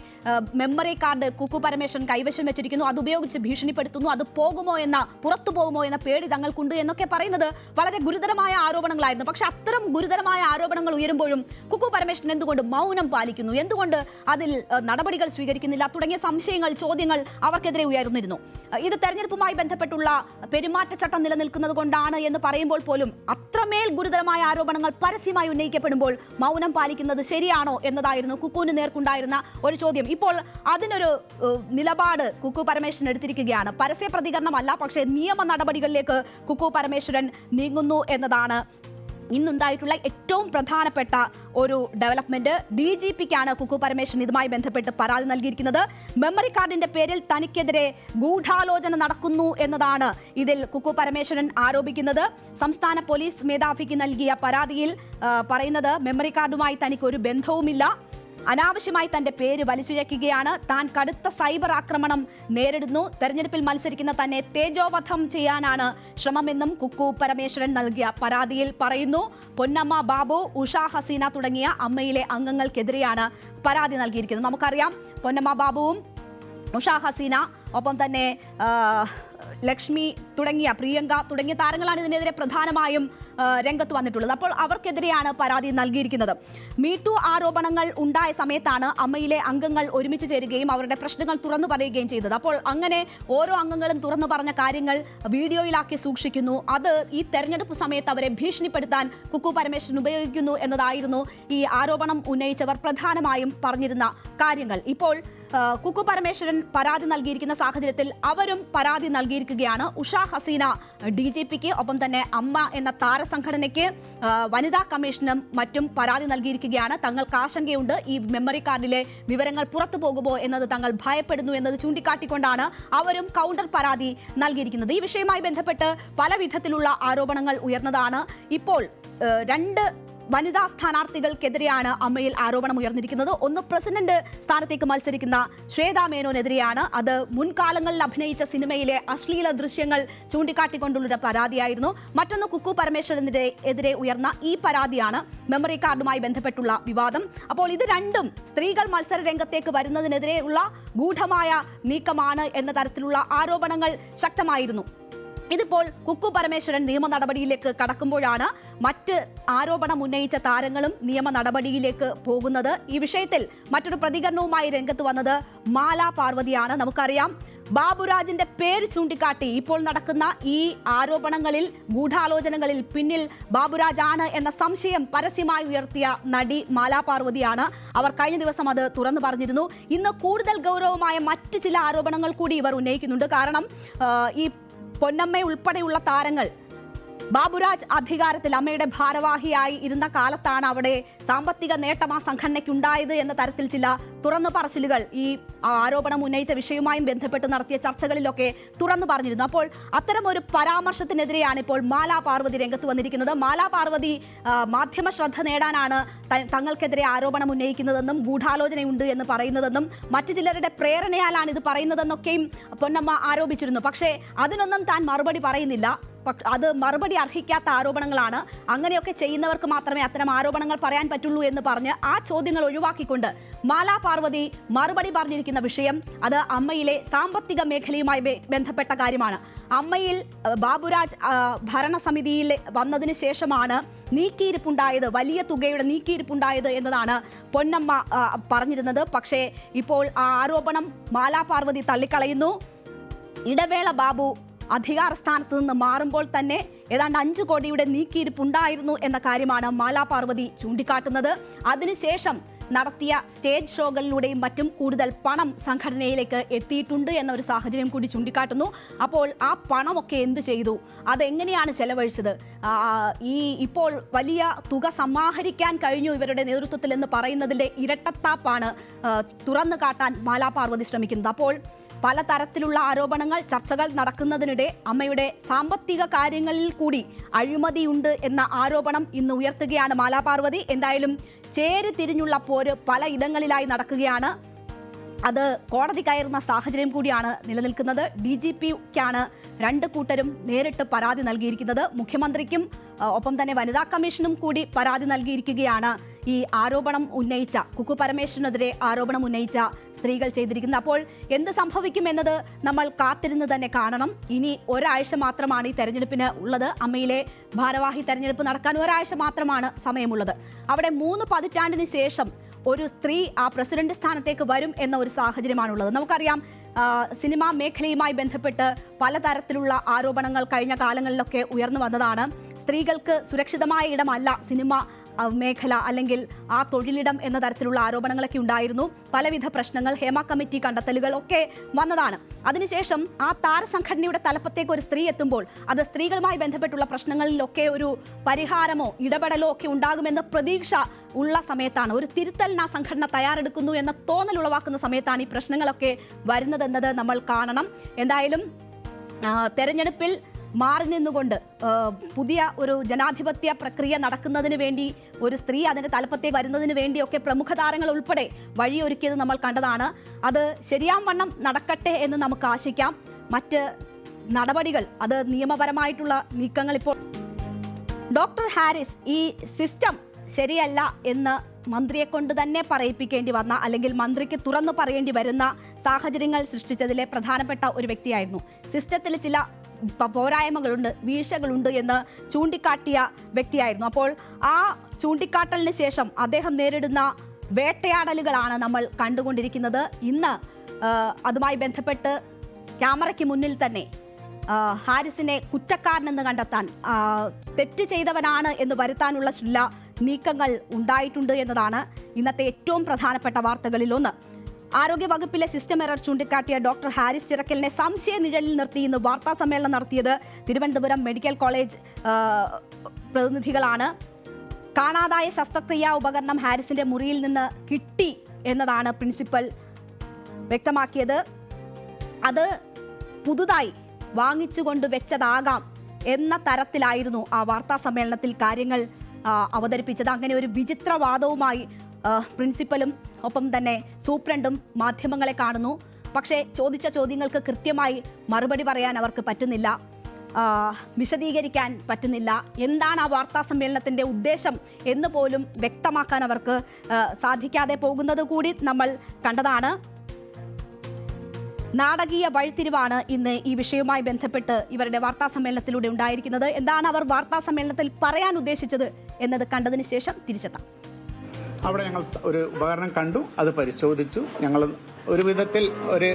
മെമ്മറി കാർഡ് കുക്കു പരമേശ്വരൻ കൈവശം വെച്ചിരിക്കുന്നു. അത് ഉപയോഗിച്ച് ഭീഷണിപ്പെടുത്തുന്നു. അത് പോകുമോ എന്ന, പുറത്തു പോകുമോ എന്ന പേടി തങ്ങൾക്കുണ്ട് എന്നൊക്കെ പറയുന്നത് വളരെ ഗുരുതരമായ ആരോപണങ്ങളായിരുന്നു. പക്ഷെ അത്തരം ഗുരുതരമായ ആരോപണങ്ങൾ ഉയരുമ്പോഴും കുക്കു പരമേശ്വരൻ എന്തുകൊണ്ട് മൗനം പാലിക്കുന്നു, എന്തുകൊണ്ട് അതിൽ നടപടികൾ സ്വീകരിക്കുന്നില്ല തുടങ്ങിയ സംശയങ്ങൾ, ചോദ്യങ്ങൾ അവർക്കെതിരെ ഉയർന്നിരുന്നു. ഇത് തെരഞ്ഞെടുപ്പുമായി ബന്ധപ്പെട്ടുള്ള പെരുമാറ്റച്ചട്ടം നിലനിൽക്കുന്നത് കൊണ്ടാണ് എന്ന് പറയുമ്പോൾ പോലും അത്രമേൽ ഗുരുതരമായ ആരോപണങ്ങൾ പരസ്യമായി ഉന്നയിക്കപ്പെടുമ്പോൾ മൗനം പാലിക്കുന്നത് ശരിയാണോ എന്നതായിരുന്നു കുക്കുവിന് നേർക്കുണ്ടായിരുന്ന ഒരു ചോദ്യം. ഇപ്പോൾ അതിനൊരു നിലപാട് കുക്കു പരമേശ്വരൻ എടുത്തിരിക്കുകയാണ്. പരസ്യ പ്രതികരണമല്ല, പക്ഷേ നിയമ നടപടികളിലേക്ക് കുക്കു പരമേശ്വരൻ നീങ്ങുന്നു എന്നതാണ് ഇന്നുണ്ടായിട്ടുള്ള ഏറ്റവും പ്രധാനപ്പെട്ട ഒരു ഡെവലപ്മെന്റ്. DGPക്കാണ് കുക്കു പരമേശ്വരൻ ഇതുമായി ബന്ധപ്പെട്ട് പരാതി നൽകിയിരിക്കുന്നത്. മെമ്മറി കാർഡിന്റെ പേരിൽ തനിക്കെതിരെ ഗൂഢാലോചന നടക്കുന്നു എന്നതാണ് ഇതിൽ കുക്കു പരമേശ്വരൻ ആരോപിക്കുന്നത്. സംസ്ഥാന പോലീസ് മേധാവിക്ക് നൽകിയ പരാതിയിൽ പറയുന്നത് മെമ്മറി കാർഡുമായി തനിക്ക് ഒരു ബന്ധവുമില്ല, അനാവശ്യമായി തന്റെ പേര് വലിച്ചിഴക്കുകയാണ്, താൻ കടുത്ത സൈബർ ആക്രമണം നേരിടുന്നു, തെരഞ്ഞെടുപ്പിൽ മത്സരിക്കുന്ന തന്നെ തേജോവധം ചെയ്യാനാണ് ശ്രമമെന്നും കുക്കു പരമേശ്വരൻ നൽകിയ പരാതിയിൽ പറയുന്നു. പൊന്നമ്മ ബാബു, ഉഷ ഹസീന തുടങ്ങിയ അമ്മയിലെ അംഗങ്ങൾക്കെതിരെയാണ് പരാതി നൽകിയിരിക്കുന്നത്. നമുക്കറിയാം, പൊന്നമ്മ ബാബുവും ഉഷ ഹസീന, ഒപ്പം തന്നെ ലക്ഷ്മി തുടങ്ങിയ, പ്രിയങ്ക തുടങ്ങിയ താരങ്ങളാണ് ഇതിനെതിരെ പ്രധാനമായും രംഗത്ത് വന്നിട്ടുള്ളത്. അപ്പോൾ അവർക്കെതിരെയാണ് പരാതി നൽകിയിരിക്കുന്നത്. മീടു ആരോപണങ്ങൾ ഉണ്ടായ സമയത്താണ് അമ്മയിലെ അംഗങ്ങൾ ഒരുമിച്ച് ചേരുകയും അവരുടെ പ്രശ്നങ്ങൾ തുറന്നു പറയുകയും ചെയ്തത്. അപ്പോൾ അങ്ങനെ ഓരോ അംഗങ്ങളും തുറന്നു പറഞ്ഞ കാര്യങ്ങൾ വീഡിയോയിലാക്കി സൂക്ഷിക്കുന്നു. അത് ഈ തെരഞ്ഞെടുപ്പ് സമയത്ത് അവരെ ഭീഷണിപ്പെടുത്താൻ കുക്കു പരമേശ്വരൻ ഉപയോഗിക്കുന്നു എന്നതായിരുന്നു ഈ ആരോപണം ഉന്നയിച്ചവർ പ്രധാനമായും പറഞ്ഞിരുന്ന കാര്യങ്ങൾ. ഇപ്പോൾ കുക്കു പരമേശ്വരൻ പരാതി നൽകിയിരിക്കുന്ന സാഹചര്യത്തിൽ അവരും പരാതി നൽകിയിരിക്കുകയാണ്. ഉഷ ഹസീന DGPക്ക് ഒപ്പം തന്നെ അമ്മ എന്ന താരസംഘടനയ്ക്ക് വനിതാ കമ്മീഷനും മറ്റും പരാതി നൽകിയിരിക്കുകയാണ്. തങ്ങൾക്ക് ആശങ്കയുണ്ട്, ഈ മെമ്മറി കാർഡിലെ വിവരങ്ങൾ പുറത്തു പോകുമോ എന്നത് തങ്ങൾ ഭയപ്പെടുന്നു എന്നത് ചൂണ്ടിക്കാട്ടിക്കൊണ്ടാണ് അവരും കൗണ്ടർ പരാതി നൽകിയിരിക്കുന്നത്. ഈ വിഷയവുമായി ബന്ധപ്പെട്ട് പല വിധത്തിലുള്ള ആരോപണങ്ങൾ ഉയർന്നതാണ്. ഇപ്പോൾ 2 വനിതാ സ്ഥാനാർത്ഥികൾക്കെതിരെയാണ് അമ്മയിൽ ആരോപണം ഉയർന്നിരിക്കുന്നത്. ഒന്ന് പ്രസിഡന്റ് സ്ഥാനത്തേക്ക് മത്സരിക്കുന്ന ശ്വേതാ മേനോനെതിരെയാണ്. അത് മുൻകാലങ്ങളിൽ അഭിനയിച്ച സിനിമയിലെ അശ്ലീല ദൃശ്യങ്ങൾ ചൂണ്ടിക്കാട്ടിക്കൊണ്ടുള്ള പരാതിയായിരുന്നു. മറ്റൊന്ന് കുക്കു പരമേശ്വരനെതിരെ ഉയർന്ന ഈ പരാതിയാണ്, മെമ്മറി കാർഡുമായി ബന്ധപ്പെട്ടുള്ള വിവാദം. അപ്പോൾ ഇത് രണ്ടും സ്ത്രീകൾ മത്സര രംഗത്തേക്ക് വരുന്നതിനെതിരെയുള്ള ഗൂഢമായ നീക്കമാണ് എന്ന തരത്തിലുള്ള ആരോപണങ്ങൾ ശക്തമായിരുന്നു. ഇതിപ്പോൾ കുക്കു പരമേശ്വരൻ നിയമ നടപടിയിലേക്ക് കടക്കുമ്പോഴാണ് മറ്റ് ആരോപണം ഉന്നയിച്ച താരങ്ങളും നിയമ നടപടിയിലേക്ക് പോകുന്നത്. ഈ വിഷയത്തിൽ മറ്റൊരു പ്രതികരണവുമായി രംഗത്ത് വന്നത് മാലാ പാർവതിയാണ്. നമുക്കറിയാം, ബാബുരാജിന്റെ പേര് ചൂണ്ടിക്കാട്ടി ഇപ്പോൾ നടക്കുന്ന ഈ ആരോപണങ്ങളിൽ, ഗൂഢാലോചനകളിൽ പിന്നിൽ ബാബുരാജാണ് എന്ന സംശയം പരസ്യമായി ഉയർത്തിയ നടി മാലാ പാർവതിയാണ്. അവർ കഴിഞ്ഞ ദിവസം അത് തുറന്നു പറഞ്ഞിരുന്നു. ഇന്ന് കൂടുതൽ ഗൗരവമായ മറ്റ് ചില ആരോപണങ്ങൾ കൂടി ഇവർ ഉന്നയിക്കുന്നുണ്ട്. കാരണം ഈ പൊന്നമ്മ ഉൾപ്പെടെയുള്ള താരങ്ങൾ ബാബുരാജ് അധികാരത്തിൽ അമ്മയുടെ ഭാരവാഹിയായി ഇരുന്ന കാലത്താണ് അവിടെ സാമ്പത്തിക നേട്ടം ആ സംഘടനയ്ക്കുണ്ടായത് എന്ന തരത്തിൽ ചില തുറന്നു പറച്ചിലുകൾ ഈ ആരോപണം ഉന്നയിച്ച വിഷയവുമായും ബന്ധപ്പെട്ട് നടത്തിയ ചർച്ചകളിലൊക്കെ തുറന്നു പറഞ്ഞിരുന്നു. അപ്പോൾ അത്തരം ഒരു പരാമർശത്തിനെതിരെയാണ് ഇപ്പോൾ മാലാ പാർവതി രംഗത്ത് വന്നിരിക്കുന്നത്. മാലാ പാർവതി മാധ്യമ ശ്രദ്ധ നേടാനാണ് തങ്ങൾക്കെതിരെ ആരോപണം ഉന്നയിക്കുന്നതെന്നും ഗൂഢാലോചനയുണ്ട് എന്ന് പറയുന്നതെന്നും മറ്റു ചിലരുടെ പ്രേരണയാലാണ് ഇത് പറയുന്നതെന്നൊക്കെയും പൊന്നമ്മ ആരോപിച്ചിരുന്നു. പക്ഷേ അതിനൊന്നും താൻ മറുപടി പറയുന്നില്ല. അത് മറുപടി അർഹിക്കാത്ത ആരോപണങ്ങളാണ്, അങ്ങനെയൊക്കെ ചെയ്യുന്നവർക്ക് മാത്രമേ അത്തരം ആരോപണങ്ങൾ പറയാൻ പറ്റുള്ളൂ എന്ന് പറഞ്ഞ് ആ ചോദ്യങ്ങൾ ഒഴിവാക്കിക്കൊണ്ട് മാലാ പാർവതി മറുപടി പറഞ്ഞിരിക്കുന്ന വിഷയം അത് അമ്മയിലെ സാമ്പത്തിക മേഖലയുമായി ബന്ധപ്പെട്ട കാര്യമാണ്. അമ്മയിൽ ബാബുരാജ് ഭരണസമിതിയിൽ വന്നതിന് ശേഷമാണ് നീക്കിയിരിപ്പുണ്ടായത്, വലിയ തുകയുടെ നീക്കിയിരിപ്പുണ്ടായത് എന്നതാണ് പൊന്നമ്മ പറഞ്ഞിരുന്നത്. പക്ഷേ ഇപ്പോൾ ആ ആരോപണം മാലാ പാർവതി തള്ളിക്കളയുന്നു. ഇടവേള ബാബു അധികാര സ്ഥാനത്ത് നിന്ന് മാറുമ്പോൾ തന്നെ ഏതാണ്ട് 5 കോടിയുടെ നീക്കിയിരിപ്പുണ്ടായിരുന്നു എന്ന കാര്യമാണ് മാലാ പാർവതി ചൂണ്ടിക്കാട്ടുന്നത്. അതിനുശേഷം നടത്തിയ സ്റ്റേജ് ഷോകളിലൂടെയും മറ്റും കൂടുതൽ പണം സംഘടനയിലേക്ക് എത്തിയിട്ടുണ്ട് എന്ന ഒരു സാഹചര്യം കൂടി ചൂണ്ടിക്കാട്ടുന്നു. അപ്പോൾ ആ പണമൊക്കെ എന്ത് ചെയ്തു, അതെങ്ങനെയാണ് ചെലവഴിച്ചത്, ഇപ്പോൾ വലിയ തുക സമാഹരിക്കാൻ കഴിഞ്ഞു ഇവരുടെ നേതൃത്വത്തിൽ എന്ന് പറയുന്നതിന്റെ ഇരട്ടത്താപ്പാണ് തുറന്നു കാട്ടാൻ മാലാ പാർവതി ശ്രമിക്കുന്നത്. അപ്പോൾ പലതരത്തിലുള്ള ആരോപണങ്ങൾ, ചർച്ചകൾ നടക്കുന്നതിനിടെ അമ്മയുടെ സാമ്പത്തിക കാര്യങ്ങളിൽ കൂടി അഴിമതിയുണ്ട് എന്ന ആരോപണം ഇന്ന് ഉയർത്തുകയാണ് മാലാ പാർവതി. എന്തായാലും ചേരി തിരിഞ്ഞുള്ള പോര് പല ഇടങ്ങളിലായി നടക്കുകയാണ്. അത് കോടതി കയറുന്ന സാഹചര്യം കൂടിയാണ് നിലനിൽക്കുന്നത്. DGPക്കാണ് 2 കൂട്ടരും നേരിട്ട് പരാതി നൽകിയിരിക്കുന്നത്. മുഖ്യമന്ത്രിക്കും ഒപ്പം തന്നെ വനിതാ കമ്മീഷനും കൂടി പരാതി നൽകിയിരിക്കുകയാണ്. ഈ ആരോപണം ഉന്നയിച്ച കുക്കു പരമേശ്വരനെതിരെ ആരോപണം ഉന്നയിച്ച സ്ത്രീകൾ ചെയ്തിരിക്കുന്നത്. അപ്പോൾ എന്ത് സംഭവിക്കും എന്നത് നമ്മൾ കാത്തിരുന്ന് തന്നെ കാണണം. ഇനി ഒരാഴ്ച മാത്രമാണ് ഈ തെരഞ്ഞെടുപ്പിന് ഉള്ളത്. അമ്മയിലെ ഭാരവാഹി തെരഞ്ഞെടുപ്പ് നടക്കാൻ ഒരാഴ്ച മാത്രമാണ് സമയമുള്ളത്. അവിടെ 3 പതിറ്റാണ്ടിന് ശേഷം ഒരു സ്ത്രീ ആ പ്രസിഡന്റ് സ്ഥാനത്തേക്ക് വരും എന്ന ഒരു സാഹചര്യമാണുള്ളത്. നമുക്കറിയാം, സിനിമാ മേഖലയുമായി ബന്ധപ്പെട്ട് പലതരത്തിലുള്ള ആരോപണങ്ങൾ കഴിഞ്ഞ കാലങ്ങളിലൊക്കെ ഉയർന്നു വന്നതാണ്. സ്ത്രീകൾക്ക് സുരക്ഷിതമായ ഇടമല്ല സിനിമ മേഖല അല്ലെങ്കിൽ ആ തൊഴിലിടം എന്ന തരത്തിലുള്ള ആരോപണങ്ങളൊക്കെ ഉണ്ടായിരുന്നു. പലവിധ പ്രശ്നങ്ങൾ, ഹേമ കമ്മിറ്റി കണ്ടെത്തലുകൾ ഒക്കെ വന്നതാണ്. അതിനുശേഷം ആ താരസംഘടനയുടെ തലപ്പത്തേക്ക് ഒരു സ്ത്രീ എത്തുമ്പോൾ അത് സ്ത്രീകളുമായി ബന്ധപ്പെട്ടുള്ള പ്രശ്നങ്ങളിലൊക്കെ ഒരു പരിഹാരമോ ഇടപെടലോ ഒക്കെ ഉണ്ടാകുമെന്ന് പ്രതീക്ഷ ഉള്ള സമയത്താണ്, ഒരു തിരുത്തലിന് ആ സംഘടന തയ്യാറെടുക്കുന്നു എന്ന തോന്നൽ ഉളവാക്കുന്ന സമയത്താണ് ഈ പ്രശ്നങ്ങളൊക്കെ വരുന്നതെന്നത് നമ്മൾ കാണണം. എന്തായാലും തെരഞ്ഞെടുപ്പിൽ മാറി നിന്നുകൊണ്ട് പുതിയ ഒരു ജനാധിപത്യ പ്രക്രിയ നടക്കുന്നതിന് വേണ്ടി ഒരു സ്ത്രീ അതിന്റെ തലപ്പത്തേക്ക് വരുന്നതിന് വേണ്ടിയൊക്കെ പ്രമുഖ താരങ്ങൾ ഉൾപ്പെടെ വഴിയൊരുക്കിയത് നമ്മൾ കണ്ടതാണ്. അത് ശരിയാവണ്ണം നടക്കട്ടെ എന്ന് നമുക്ക് ആശിക്കാം. മറ്റ് നടപടികൾ, അത് നിയമപരമായിട്ടുള്ള നീക്കങ്ങൾ ഇപ്പോൾ ഡോക്ടർ ഹാരിസ് ഈ സിസ്റ്റം ശരിയല്ല എന്ന് മന്ത്രിയെ കൊണ്ട് തന്നെ പറയിപ്പിക്കേണ്ടി വന്ന, അല്ലെങ്കിൽ മന്ത്രിക്ക് തുറന്നു പറയേണ്ടി വരുന്ന സാഹചര്യങ്ങൾ സൃഷ്ടിച്ചതിലെ പ്രധാനപ്പെട്ട ഒരു വ്യക്തിയായിരുന്നു. സിസ്റ്റത്തിൽ ചില പോരായ്മകളുണ്ട്, വീഴ്ചകളുണ്ട് എന്ന് ചൂണ്ടിക്കാട്ടിയ വ്യക്തിയായിരുന്നു. അപ്പോൾ ആ ചൂണ്ടിക്കാട്ടലിന് ശേഷം അദ്ദേഹം നേരിടുന്ന വേട്ടയാടലുകളാണ് നമ്മൾ കണ്ടുകൊണ്ടിരിക്കുന്നത്. ഇന്ന് അതുമായി ബന്ധപ്പെട്ട് ക്യാമറയ്ക്ക് മുന്നിൽ തന്നെ ഹാരിസിനെ കുറ്റക്കാരനെന്ന് കണ്ടെത്താൻ, തെറ്റ് ചെയ്തവനാണ് എന്ന് വരുത്താനുള്ള ചില നീക്കങ്ങൾ ഉണ്ടായിട്ടുണ്ട് എന്നതാണ് ഇന്നത്തെ ഏറ്റവും പ്രധാനപ്പെട്ട വാർത്തകളിൽ ഒന്ന്. ആരോഗ്യവകുപ്പിലെ സിസ്റ്റം എറർ ചൂണ്ടിക്കാട്ടിയ ഡോക്ടർ ഹാരിസ് ചിറക്കലിനെ സംശയ നിഴലിൽ നിർത്തി ഇന്ന് വാർത്താ സമ്മേളനം നടത്തിയത് തിരുവനന്തപുരം മെഡിക്കൽ കോളേജ് പ്രതിനിധികളാണ്. കാണാതായ ശസ്ത്രക്രിയാ ഉപകരണം ഹാരിസിന്റെ മുറിയിൽ നിന്ന് കിട്ടി എന്നതാണ് പ്രിൻസിപ്പൽ വ്യക്തമാക്കിയത്. അത് പുതുതായി വാങ്ങിച്ചുകൊണ്ട് വെച്ചതാകാം എന്ന തരത്തിലായിരുന്നു ആ വാർത്താ സമ്മേളനത്തിൽ കാര്യങ്ങൾ അവതരിപ്പിച്ചത്. അങ്ങനെ ഒരു വിചിത്രവാദവുമായി പ്രിൻസിപ്പലും ഒപ്പം തന്നെ സൂപ്രണ്ടും മാധ്യമങ്ങളെ കാണുന്നു. പക്ഷേ ചോദിച്ച ചോദ്യങ്ങൾക്ക് കൃത്യമായി മറുപടി പറയാൻ അവർക്ക് പറ്റുന്നില്ല, വിശദീകരിക്കാൻ പറ്റുന്നില്ല. എന്താണ് ആ വാർത്താ സമ്മേളനത്തിന്റെ ഉദ്ദേശം എന്ന് പോലും വ്യക്തമാക്കാൻ അവർക്ക് സാധിക്കാതെ പോകുന്നത് കൂടി നമ്മൾ കണ്ടതാണ്. നാടകീയ വഴിത്തിരിവാണ് ഇന്ന് ഈ വിഷയവുമായി ബന്ധപ്പെട്ട് ഇവരുടെ വാർത്താ സമ്മേളനത്തിലൂടെ ഉണ്ടായിരിക്കുന്നത്. എന്താണ് അവർ വാർത്താ സമ്മേളനത്തിൽ പറയാൻ ഉദ്ദേശിച്ചത് എന്നത് കണ്ടതിന് ശേഷം തിരിച്ചെത്താം. അവിടെ ഞങ്ങൾ ഒരു ഉപകരണം കണ്ടു, അത് പരിശോധിച്ചു. ഞങ്ങൾ ഒരു വിധത്തിൽ ഒരു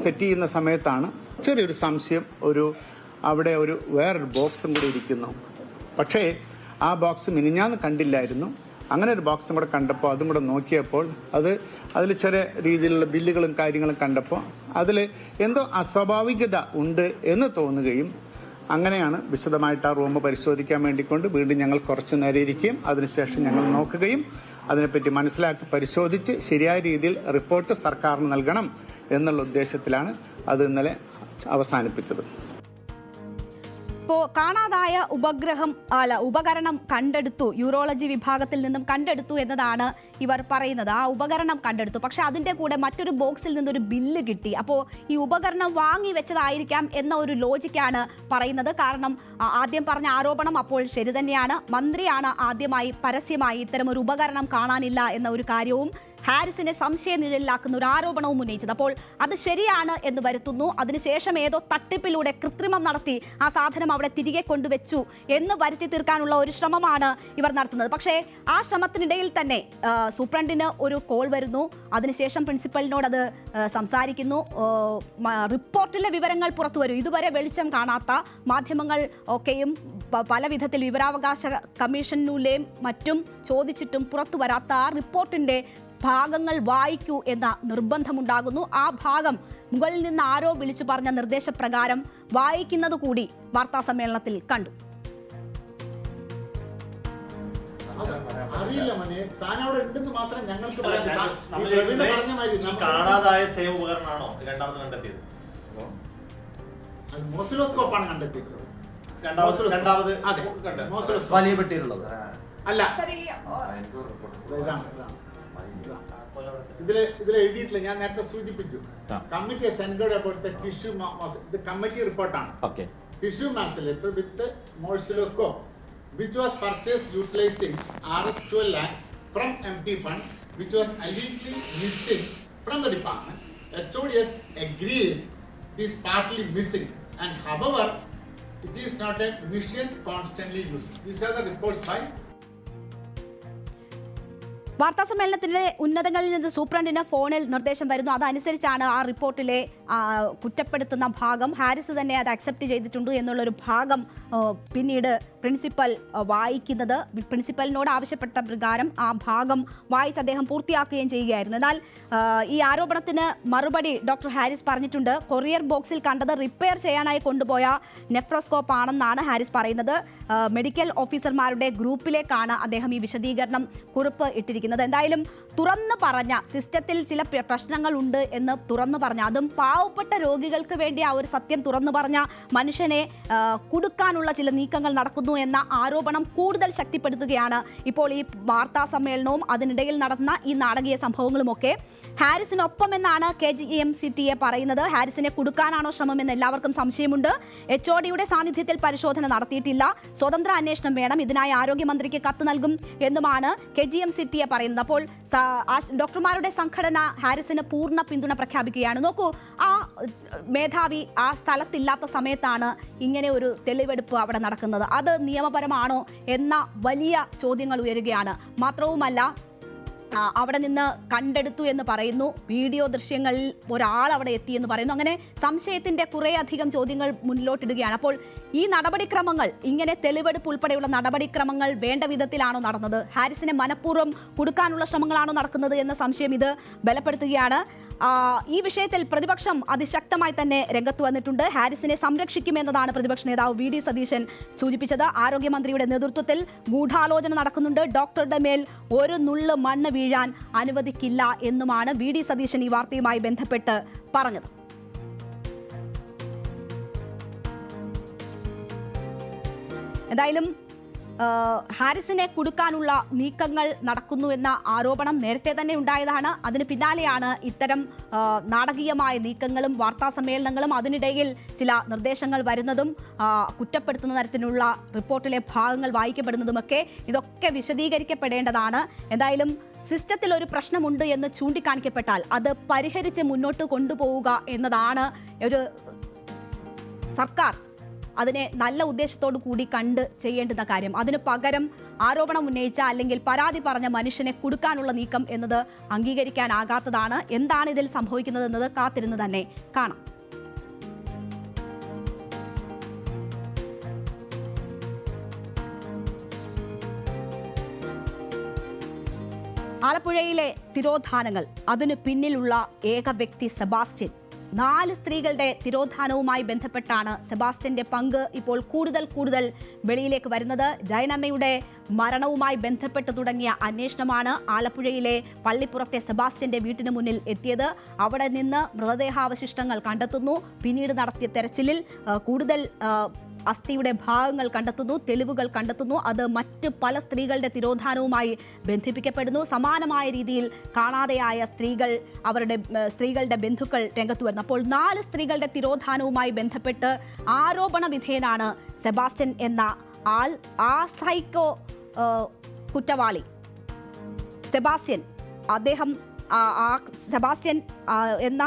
സെറ്റ് ചെയ്യുന്ന സമയത്താണ് ചെറിയൊരു സംശയം, അവിടെ വേറൊരു ബോക്സും കൂടി ഇരിക്കുന്നു. പക്ഷേ ആ ബോക്സ് മിനിഞ്ഞാന്ന് കണ്ടില്ലായിരുന്നു. അങ്ങനെ ഒരു ബോക്സും കൂടെ കണ്ടപ്പോൾ അതും കൂടെ നോക്കിയപ്പോൾ അതിൽ ചെറിയ രീതിയിലുള്ള ബില്ലുകളും കാര്യങ്ങളും കണ്ടപ്പോൾ അതിൽ എന്തോ അസ്വാഭാവികത ഉണ്ട് എന്ന് തോന്നുകയും അങ്ങനെയാണ് വിശദമായിട്ട് ആ റൂം പരിശോധിക്കാൻ വേണ്ടിക്കൊണ്ട് വീണ്ടും ഞങ്ങൾ കുറച്ച് നേരം ഇരിക്കുകയും അതിനുശേഷം ഞങ്ങൾ നോക്കുകയും അതിനെപ്പറ്റി മനസ്സിലാക്കി പരിശോധിച്ച് ശരിയായ രീതിയിൽ റിപ്പോർട്ട് സർക്കാരിന് നൽകണം എന്നുള്ള ഉദ്ദേശത്തിലാണ് അത് ഇന്നലെ അവസാനിപ്പിച്ചത്. ഇപ്പോൾ കാണാതായ ഉപകരണം കണ്ടെടുത്തു, യൂറോളജി വിഭാഗത്തിൽ നിന്നും കണ്ടെടുത്തു എന്നതാണ് ഇവർ പറയുന്നത്. ആ ഉപകരണം കണ്ടെടുത്തു, പക്ഷെ അതിന്റെ കൂടെ മറ്റൊരു ബോക്സിൽ നിന്നൊരു ബില്ല് കിട്ടി. അപ്പോൾ ഈ ഉപകരണം വാങ്ങി വെച്ചതായിരിക്കാം എന്ന ഒരു ലോജിക്കാണ് പറയുന്നത്. കാരണം ആദ്യം പറഞ്ഞ ആരോപണം അപ്പോൾ ശരി തന്നെയാണ്. മന്ത്രിയാണ് ആദ്യമായി പരസ്യമായി ഇത്തരം ഒരു ഉപകരണം കാണാനില്ല എന്ന ഒരു കാര്യവും ഹാരിസിനെ സംശയ നിഴലിലാക്കുന്ന ഒരു ആരോപണവും ഉന്നയിച്ചത്. അപ്പോൾ അത് ശരിയാണ് എന്ന് വരുത്തുന്നു. അതിനുശേഷം ഏതോ തട്ടിപ്പിലൂടെ കൃത്രിമം നടത്തി ആ സാധനം അവിടെ തിരികെ കൊണ്ടുവച്ചു എന്ന് വരുത്തി തീർക്കാനുള്ള ഒരു ശ്രമമാണ് ഇവർ നടത്തുന്നത്. പക്ഷേ ആ ശ്രമത്തിനിടയിൽ തന്നെ സൂപ്രണ്ടിന് ഒരു കോൾ വരുന്നു. അതിനുശേഷം പ്രിൻസിപ്പലിനോട് അത് സംസാരിക്കുന്നു. റിപ്പോർട്ടിലെ വിവരങ്ങൾ പുറത്തു വരും. ഇതുവരെ വെളിച്ചം കാണാത്ത മാധ്യമങ്ങൾ ഒക്കെയും പല വിധത്തിൽ വിവരാവകാശ കമ്മീഷനിലെയും മറ്റും ചോദിച്ചിട്ടും പുറത്തു വരാത്ത ആ റിപ്പോർട്ടിന്റെ ഭാഗങ്ങൾ വായിക്കൂ എന്ന നിർബന്ധമുണ്ടാകുന്നു. ആ ഭാഗം മുകളിൽ നിന്ന് ആരോ വിളിച്ചു പറഞ്ഞ നിർദ്ദേശപ്രകാരം വായിക്കുന്നത് കൂടി വാർത്താ സമ്മേളനത്തിൽ കണ്ടു. കാണാതായ സേവ് ഉപകരണമാണോ രണ്ടാമത് കണ്ടെത്തിയത്? മോസിലോസ്കോപ്പാണ് കണ്ടെത്തിയത്. വലിയ പെട്ടിയിലുള്ളത് അല്ല, ഇതിൽ എഴുതിയിട്ടില്ല. ഞാൻ നേരത്തെ സൂചിപ്പിച്ചു. Committee stated about the tissue ഇത് കമ്മിറ്റി റിപ്പോർട്ടാണ്. Tissue macerator with oscilloscope which was purchased utilizing Rs 12 lakhs from empty fund which was allegedly missing from the department. HODS agreed it is partly missing and however it is not a mission constantly used. These are the reports by വാർത്താ സമ്മേളനത്തിന്റെ ഉന്നതങ്ങളിൽ നിന്ന് സൂപ്രണ്ടിന് ഫോണിൽ നിർദ്ദേശം വരുന്നു. അതനുസരിച്ചാണ് ആ റിപ്പോർട്ടിലെ കുറ്റപ്പെടുത്തുന്ന ഭാഗം, ഹാരിസ് തന്നെ അത് അക്സെപ്റ്റ് ചെയ്തിട്ടുണ്ട് എന്നുള്ളൊരു ഭാഗം പിന്നീട് പ്രിൻസിപ്പൽ വായിക്കുന്നത്. പ്രിൻസിപ്പലിനോട് ആവശ്യപ്പെട്ട പ്രകാരം ആ ഭാഗം വായിച്ച് അദ്ദേഹം പൂർത്തിയാക്കുകയും ചെയ്യുകയായിരുന്നു. എന്നാൽ ഈ ആരോപണത്തിന് മറുപടി ഡോക്ടർ ഹാരിസ് പറഞ്ഞിട്ടുണ്ട്. കൊറിയർ ബോക്സിൽ കണ്ടത് റിപ്പയർ ചെയ്യാനായി കൊണ്ടുപോയ നെഫ്രോസ്കോപ്പ് ആണെന്നാണ് ഹാരിസ് പറയുന്നത്. മെഡിക്കൽ ഓഫീസർമാരുടെ ഗ്രൂപ്പിലേക്കാണ് അദ്ദേഹം ഈ വിശദീകരണം കുറിപ്പ് ഇട്ടിരിക്കുന്നത്. എന്തായാലും തുറന്നു പറഞ്ഞ സിസ്റ്റത്തിൽ ചില പ്രശ്നങ്ങൾ ഉണ്ട് എന്ന് തുറന്നു പറഞ്ഞ, അതും പാവപ്പെട്ട രോഗികൾക്ക് വേണ്ടി ആ ഒരു സത്യം തുറന്നു പറഞ്ഞ മനുഷ്യനെ കുടുക്കാനുള്ള ചില നീക്കങ്ങൾ നടക്കുന്നു എന്ന ആരോപണം കൂടുതൽ ശക്തിപ്പെടുത്തുകയാണ് ഇപ്പോൾ ഈ വാർത്താ സമ്മേളനവും അതിനിടയിൽ നടന്ന ഈ നാടകീയ സംഭവങ്ങളുമൊക്കെ. ഹാരിസിനൊപ്പം എന്നാണ് KGMCTA പറയുന്നത്. ഹാരിസിനെ കുടുക്കാനാണോ ശ്രമമെന്ന് എല്ലാവർക്കും സംശയമുണ്ട്. HODയുടെ സാന്നിധ്യത്തിൽ പരിശോധന നടത്തിയിട്ടില്ല. സ്വതന്ത്ര അന്വേഷണം വേണം. ഇതിനായി ആരോഗ്യമന്ത്രിക്ക് കത്ത് നൽകും എന്നുമാണ് KGMCTA പറയുന്നത്. അപ്പോൾ ഡോക്ടർമാരുടെ സംഘടന ഹാരിസിന് പൂർണ്ണ പിന്തുണ പ്രഖ്യാപിക്കുകയാണ്. നോക്കൂ, ആ മേധാവി ആ സ്ഥലത്തില്ലാത്ത സമയത്താണ് ഇങ്ങനെ ഒരു തെളിവെടുപ്പ് അവിടെ നടക്കുന്നത്. അത് നിയമപരമാണോ എന്ന വലിയ ചോദ്യങ്ങൾ ഉയരുകയാണ്. മാത്രവുമല്ല, അവിടെ നിന്ന് കണ്ടെടുത്തു എന്ന് പറയുന്നു. വീഡിയോ ദൃശ്യങ്ങളിൽ ഒരാൾ അവിടെ എത്തിയെന്ന് പറയുന്നു. അങ്ങനെ സംശയത്തിന്റെ കുറേയധികം ചോദ്യങ്ങൾ മുന്നിലോട്ടിടുകയാണ്. അപ്പോൾ ഈ നടപടിക്രമങ്ങൾ, ഇങ്ങനെ തെളിവെടുപ്പ് ഉൾപ്പെടെയുള്ള നടപടിക്രമങ്ങൾ വേണ്ട വിധത്തിലാണോ നടന്നത്? ഹാരിസിനെ മനഃപൂർവ്വം കുടുക്കാനുള്ള ശ്രമങ്ങളാണോ നടക്കുന്നത് എന്ന സംശയം ഇത് ബലപ്പെടുത്തുകയാണ്. ഈ വിഷയത്തിൽ പ്രതിപക്ഷം അതിശക്തമായി തന്നെ രംഗത്ത് വന്നിട്ടുണ്ട്. ഹാരിസിനെ സംരക്ഷിക്കുമെന്നതാണ് പ്രതിപക്ഷ നേതാവ് വി ഡി സതീശൻ സൂചിപ്പിച്ചത്. ആരോഗ്യമന്ത്രിയുടെ നേതൃത്വത്തിൽ ഗൂഢാലോചന നടക്കുന്നുണ്ട്. ഡോക്ടറുടെ മേൽ ഒരു നുള്ള് മണ്ണ് വീഴാൻ അനുവദിക്കില്ല എന്നുമാണ് വി ഡി സതീശൻ ഈ വാർത്തയുമായി ബന്ധപ്പെട്ട് പറഞ്ഞത്. എന്തായാലും ഹാരിസിനെ കുടുക്കാനുള്ള നീക്കങ്ങൾ നടക്കുന്നു എന്ന ആരോപണം നേരത്തെ തന്നെ ഉണ്ടായതാണ്. അതിന് പിന്നാലെയാണ് ഇത്തരം നാടകീയമായ നീക്കങ്ങളും വാർത്താ സമ്മേളനങ്ങളും അതിനിടയിൽ ചില നിർദ്ദേശങ്ങൾ വരുന്നതും കുറ്റപ്പെടുത്തുന്ന തരത്തിലുള്ള റിപ്പോർട്ടിലെ ഭാഗങ്ങൾ വായിക്കപ്പെടുന്നതുമൊക്കെ. ഇതൊക്കെ വിശദീകരിക്കപ്പെടേണ്ടതാണ്. എന്തായാലും സിസ്റ്റത്തിൽ ഒരു പ്രശ്നമുണ്ട് എന്ന് ചൂണ്ടിക്കാണിക്കപ്പെട്ടാൽ അത് പരിഹരിച്ച് മുന്നോട്ട് കൊണ്ടുപോവുക എന്നതാണ് ഒരു സർക്കാർ അതിനെ നല്ല ഉദ്ദേശത്തോടു കൂടി കണ്ട് ചെയ്യേണ്ടുന്ന കാര്യം. അതിനു പകരം ആരോപണം ഉന്നയിച്ച അല്ലെങ്കിൽ പരാതി പറഞ്ഞ മനുഷ്യനെ കുടുക്കാനുള്ള നീക്കം എന്നത് അംഗീകരിക്കാനാകാത്തതാണ്. എന്താണ് ഇതിൽ സംഭവിക്കുന്നതെന്നത് കാത്തിരുന്ന് തന്നെ കാണാം. ആലപ്പുഴയിലെ തിരോധാനങ്ങൾ, അതിനു പിന്നിലുള്ള ഏക വ്യക്തി സെബാസ്റ്റ്യൻ. 4 സ്ത്രീകളുടെ തിരോധാനവുമായി ബന്ധപ്പെട്ടാണ് സെബാസ്റ്റ്യന്റെ പങ്ക് ഇപ്പോൾ കൂടുതൽ വെളിയിലേക്ക് വരുന്നത്. ജയനമ്മയുടെ മരണവുമായി ബന്ധപ്പെട്ട് തുടങ്ങിയ അന്വേഷണമാണ് ആലപ്പുഴയിലെ പള്ളിപ്പുറത്തെ സെബാസ്റ്റ്യന്റെ വീട്ടിന് മുന്നിൽ എത്തിയത്. അവിടെ നിന്ന് മൃതദേഹാവശിഷ്ടങ്ങൾ കണ്ടെത്തുന്നു. പിന്നീട് നടത്തിയ തെരച്ചിലിൽ കൂടുതൽ അസ്ഥിയുടെ ഭാഗങ്ങൾ കണ്ടെത്തുന്നു, തെളിവുകൾ കണ്ടെത്തുന്നു. അത് മറ്റ് പല സ്ത്രീകളുടെ തിരോധാനവുമായി ബന്ധിപ്പിക്കപ്പെടുന്നു. സമാനമായ രീതിയിൽ കാണാതെയായ സ്ത്രീകളുടെ ബന്ധുക്കൾ രംഗത്ത് വരുന്നു. അപ്പോൾ 4 സ്ത്രീകളുടെ തിരോധാനവുമായി ബന്ധപ്പെട്ട് ആരോപണ വിധേയനാണ് സെബാസ്റ്റ്യൻ എന്ന ആൾ. ആ സൈക്കോ കുറ്റവാളി സെബാസ്റ്റ്യൻ എന്ന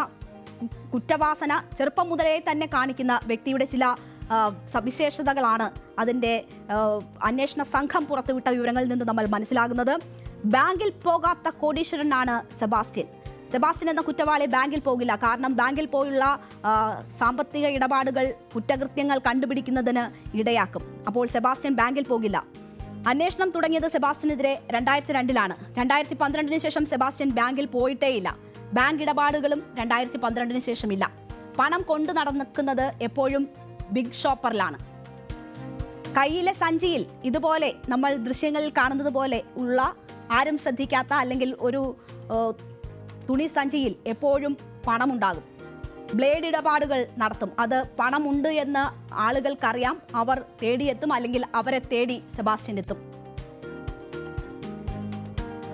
കുറ്റവാസന ചെറുപ്പം മുതലേ തന്നെ കാണിക്കുന്ന വ്യക്തിയുടെ ചില സവിശേഷതകളാണ് അതിൻ്റെ അന്വേഷണ സംഘം പുറത്തുവിട്ട വിവരങ്ങളിൽ നിന്ന് നമ്മൾ മനസ്സിലാകുന്നത്. ബാങ്കിൽ പോകാത്ത കോടീശ്വരനാണ് സെബാസ്റ്റ്യൻ എന്ന കുറ്റവാളി ബാങ്കിൽ പോകില്ല. കാരണം ബാങ്കിൽ പോയുള്ള സാമ്പത്തിക ഇടപാടുകൾ കുറ്റകൃത്യങ്ങൾ കണ്ടുപിടിക്കുന്നതിന് ഇടയാക്കും. അപ്പോൾ സെബാസ്റ്റ്യൻ ബാങ്കിൽ പോകില്ല. അന്വേഷണം തുടങ്ങിയത് സെബാസ്റ്റ്യനെതിരെ 2002-ലാണ്. 2012 ശേഷം സെബാസ്റ്റ്യൻ ബാങ്കിൽ പോയിട്ടേയില്ല. ബാങ്ക് ഇടപാടുകളും 2012 ശേഷമില്ല. പണം കൊണ്ടു നടക്കുന്നത് എപ്പോഴും ബിഗ് ഷോപ്പറിലാണ്. കയ്യിലെ സഞ്ചിയിൽ ഇതുപോലെ നമ്മൾ ദൃശ്യങ്ങളിൽ കാണുന്നത് പോലെ ഉള്ള ആരും ശ്രദ്ധിക്കാത്ത അല്ലെങ്കിൽ ഒരു തുണി സഞ്ചിയിൽ എപ്പോഴും പണമുണ്ടാകും. ബ്ലേഡ് ഇടപാടുകൾ നടത്തും. അത് പണമുണ്ട് എന്ന് ആളുകൾക്കറിയാം. അവർ തേടിയെത്തും, അല്ലെങ്കിൽ അവരെ തേടി സെബാസ്റ്റ്യൻ എത്തും.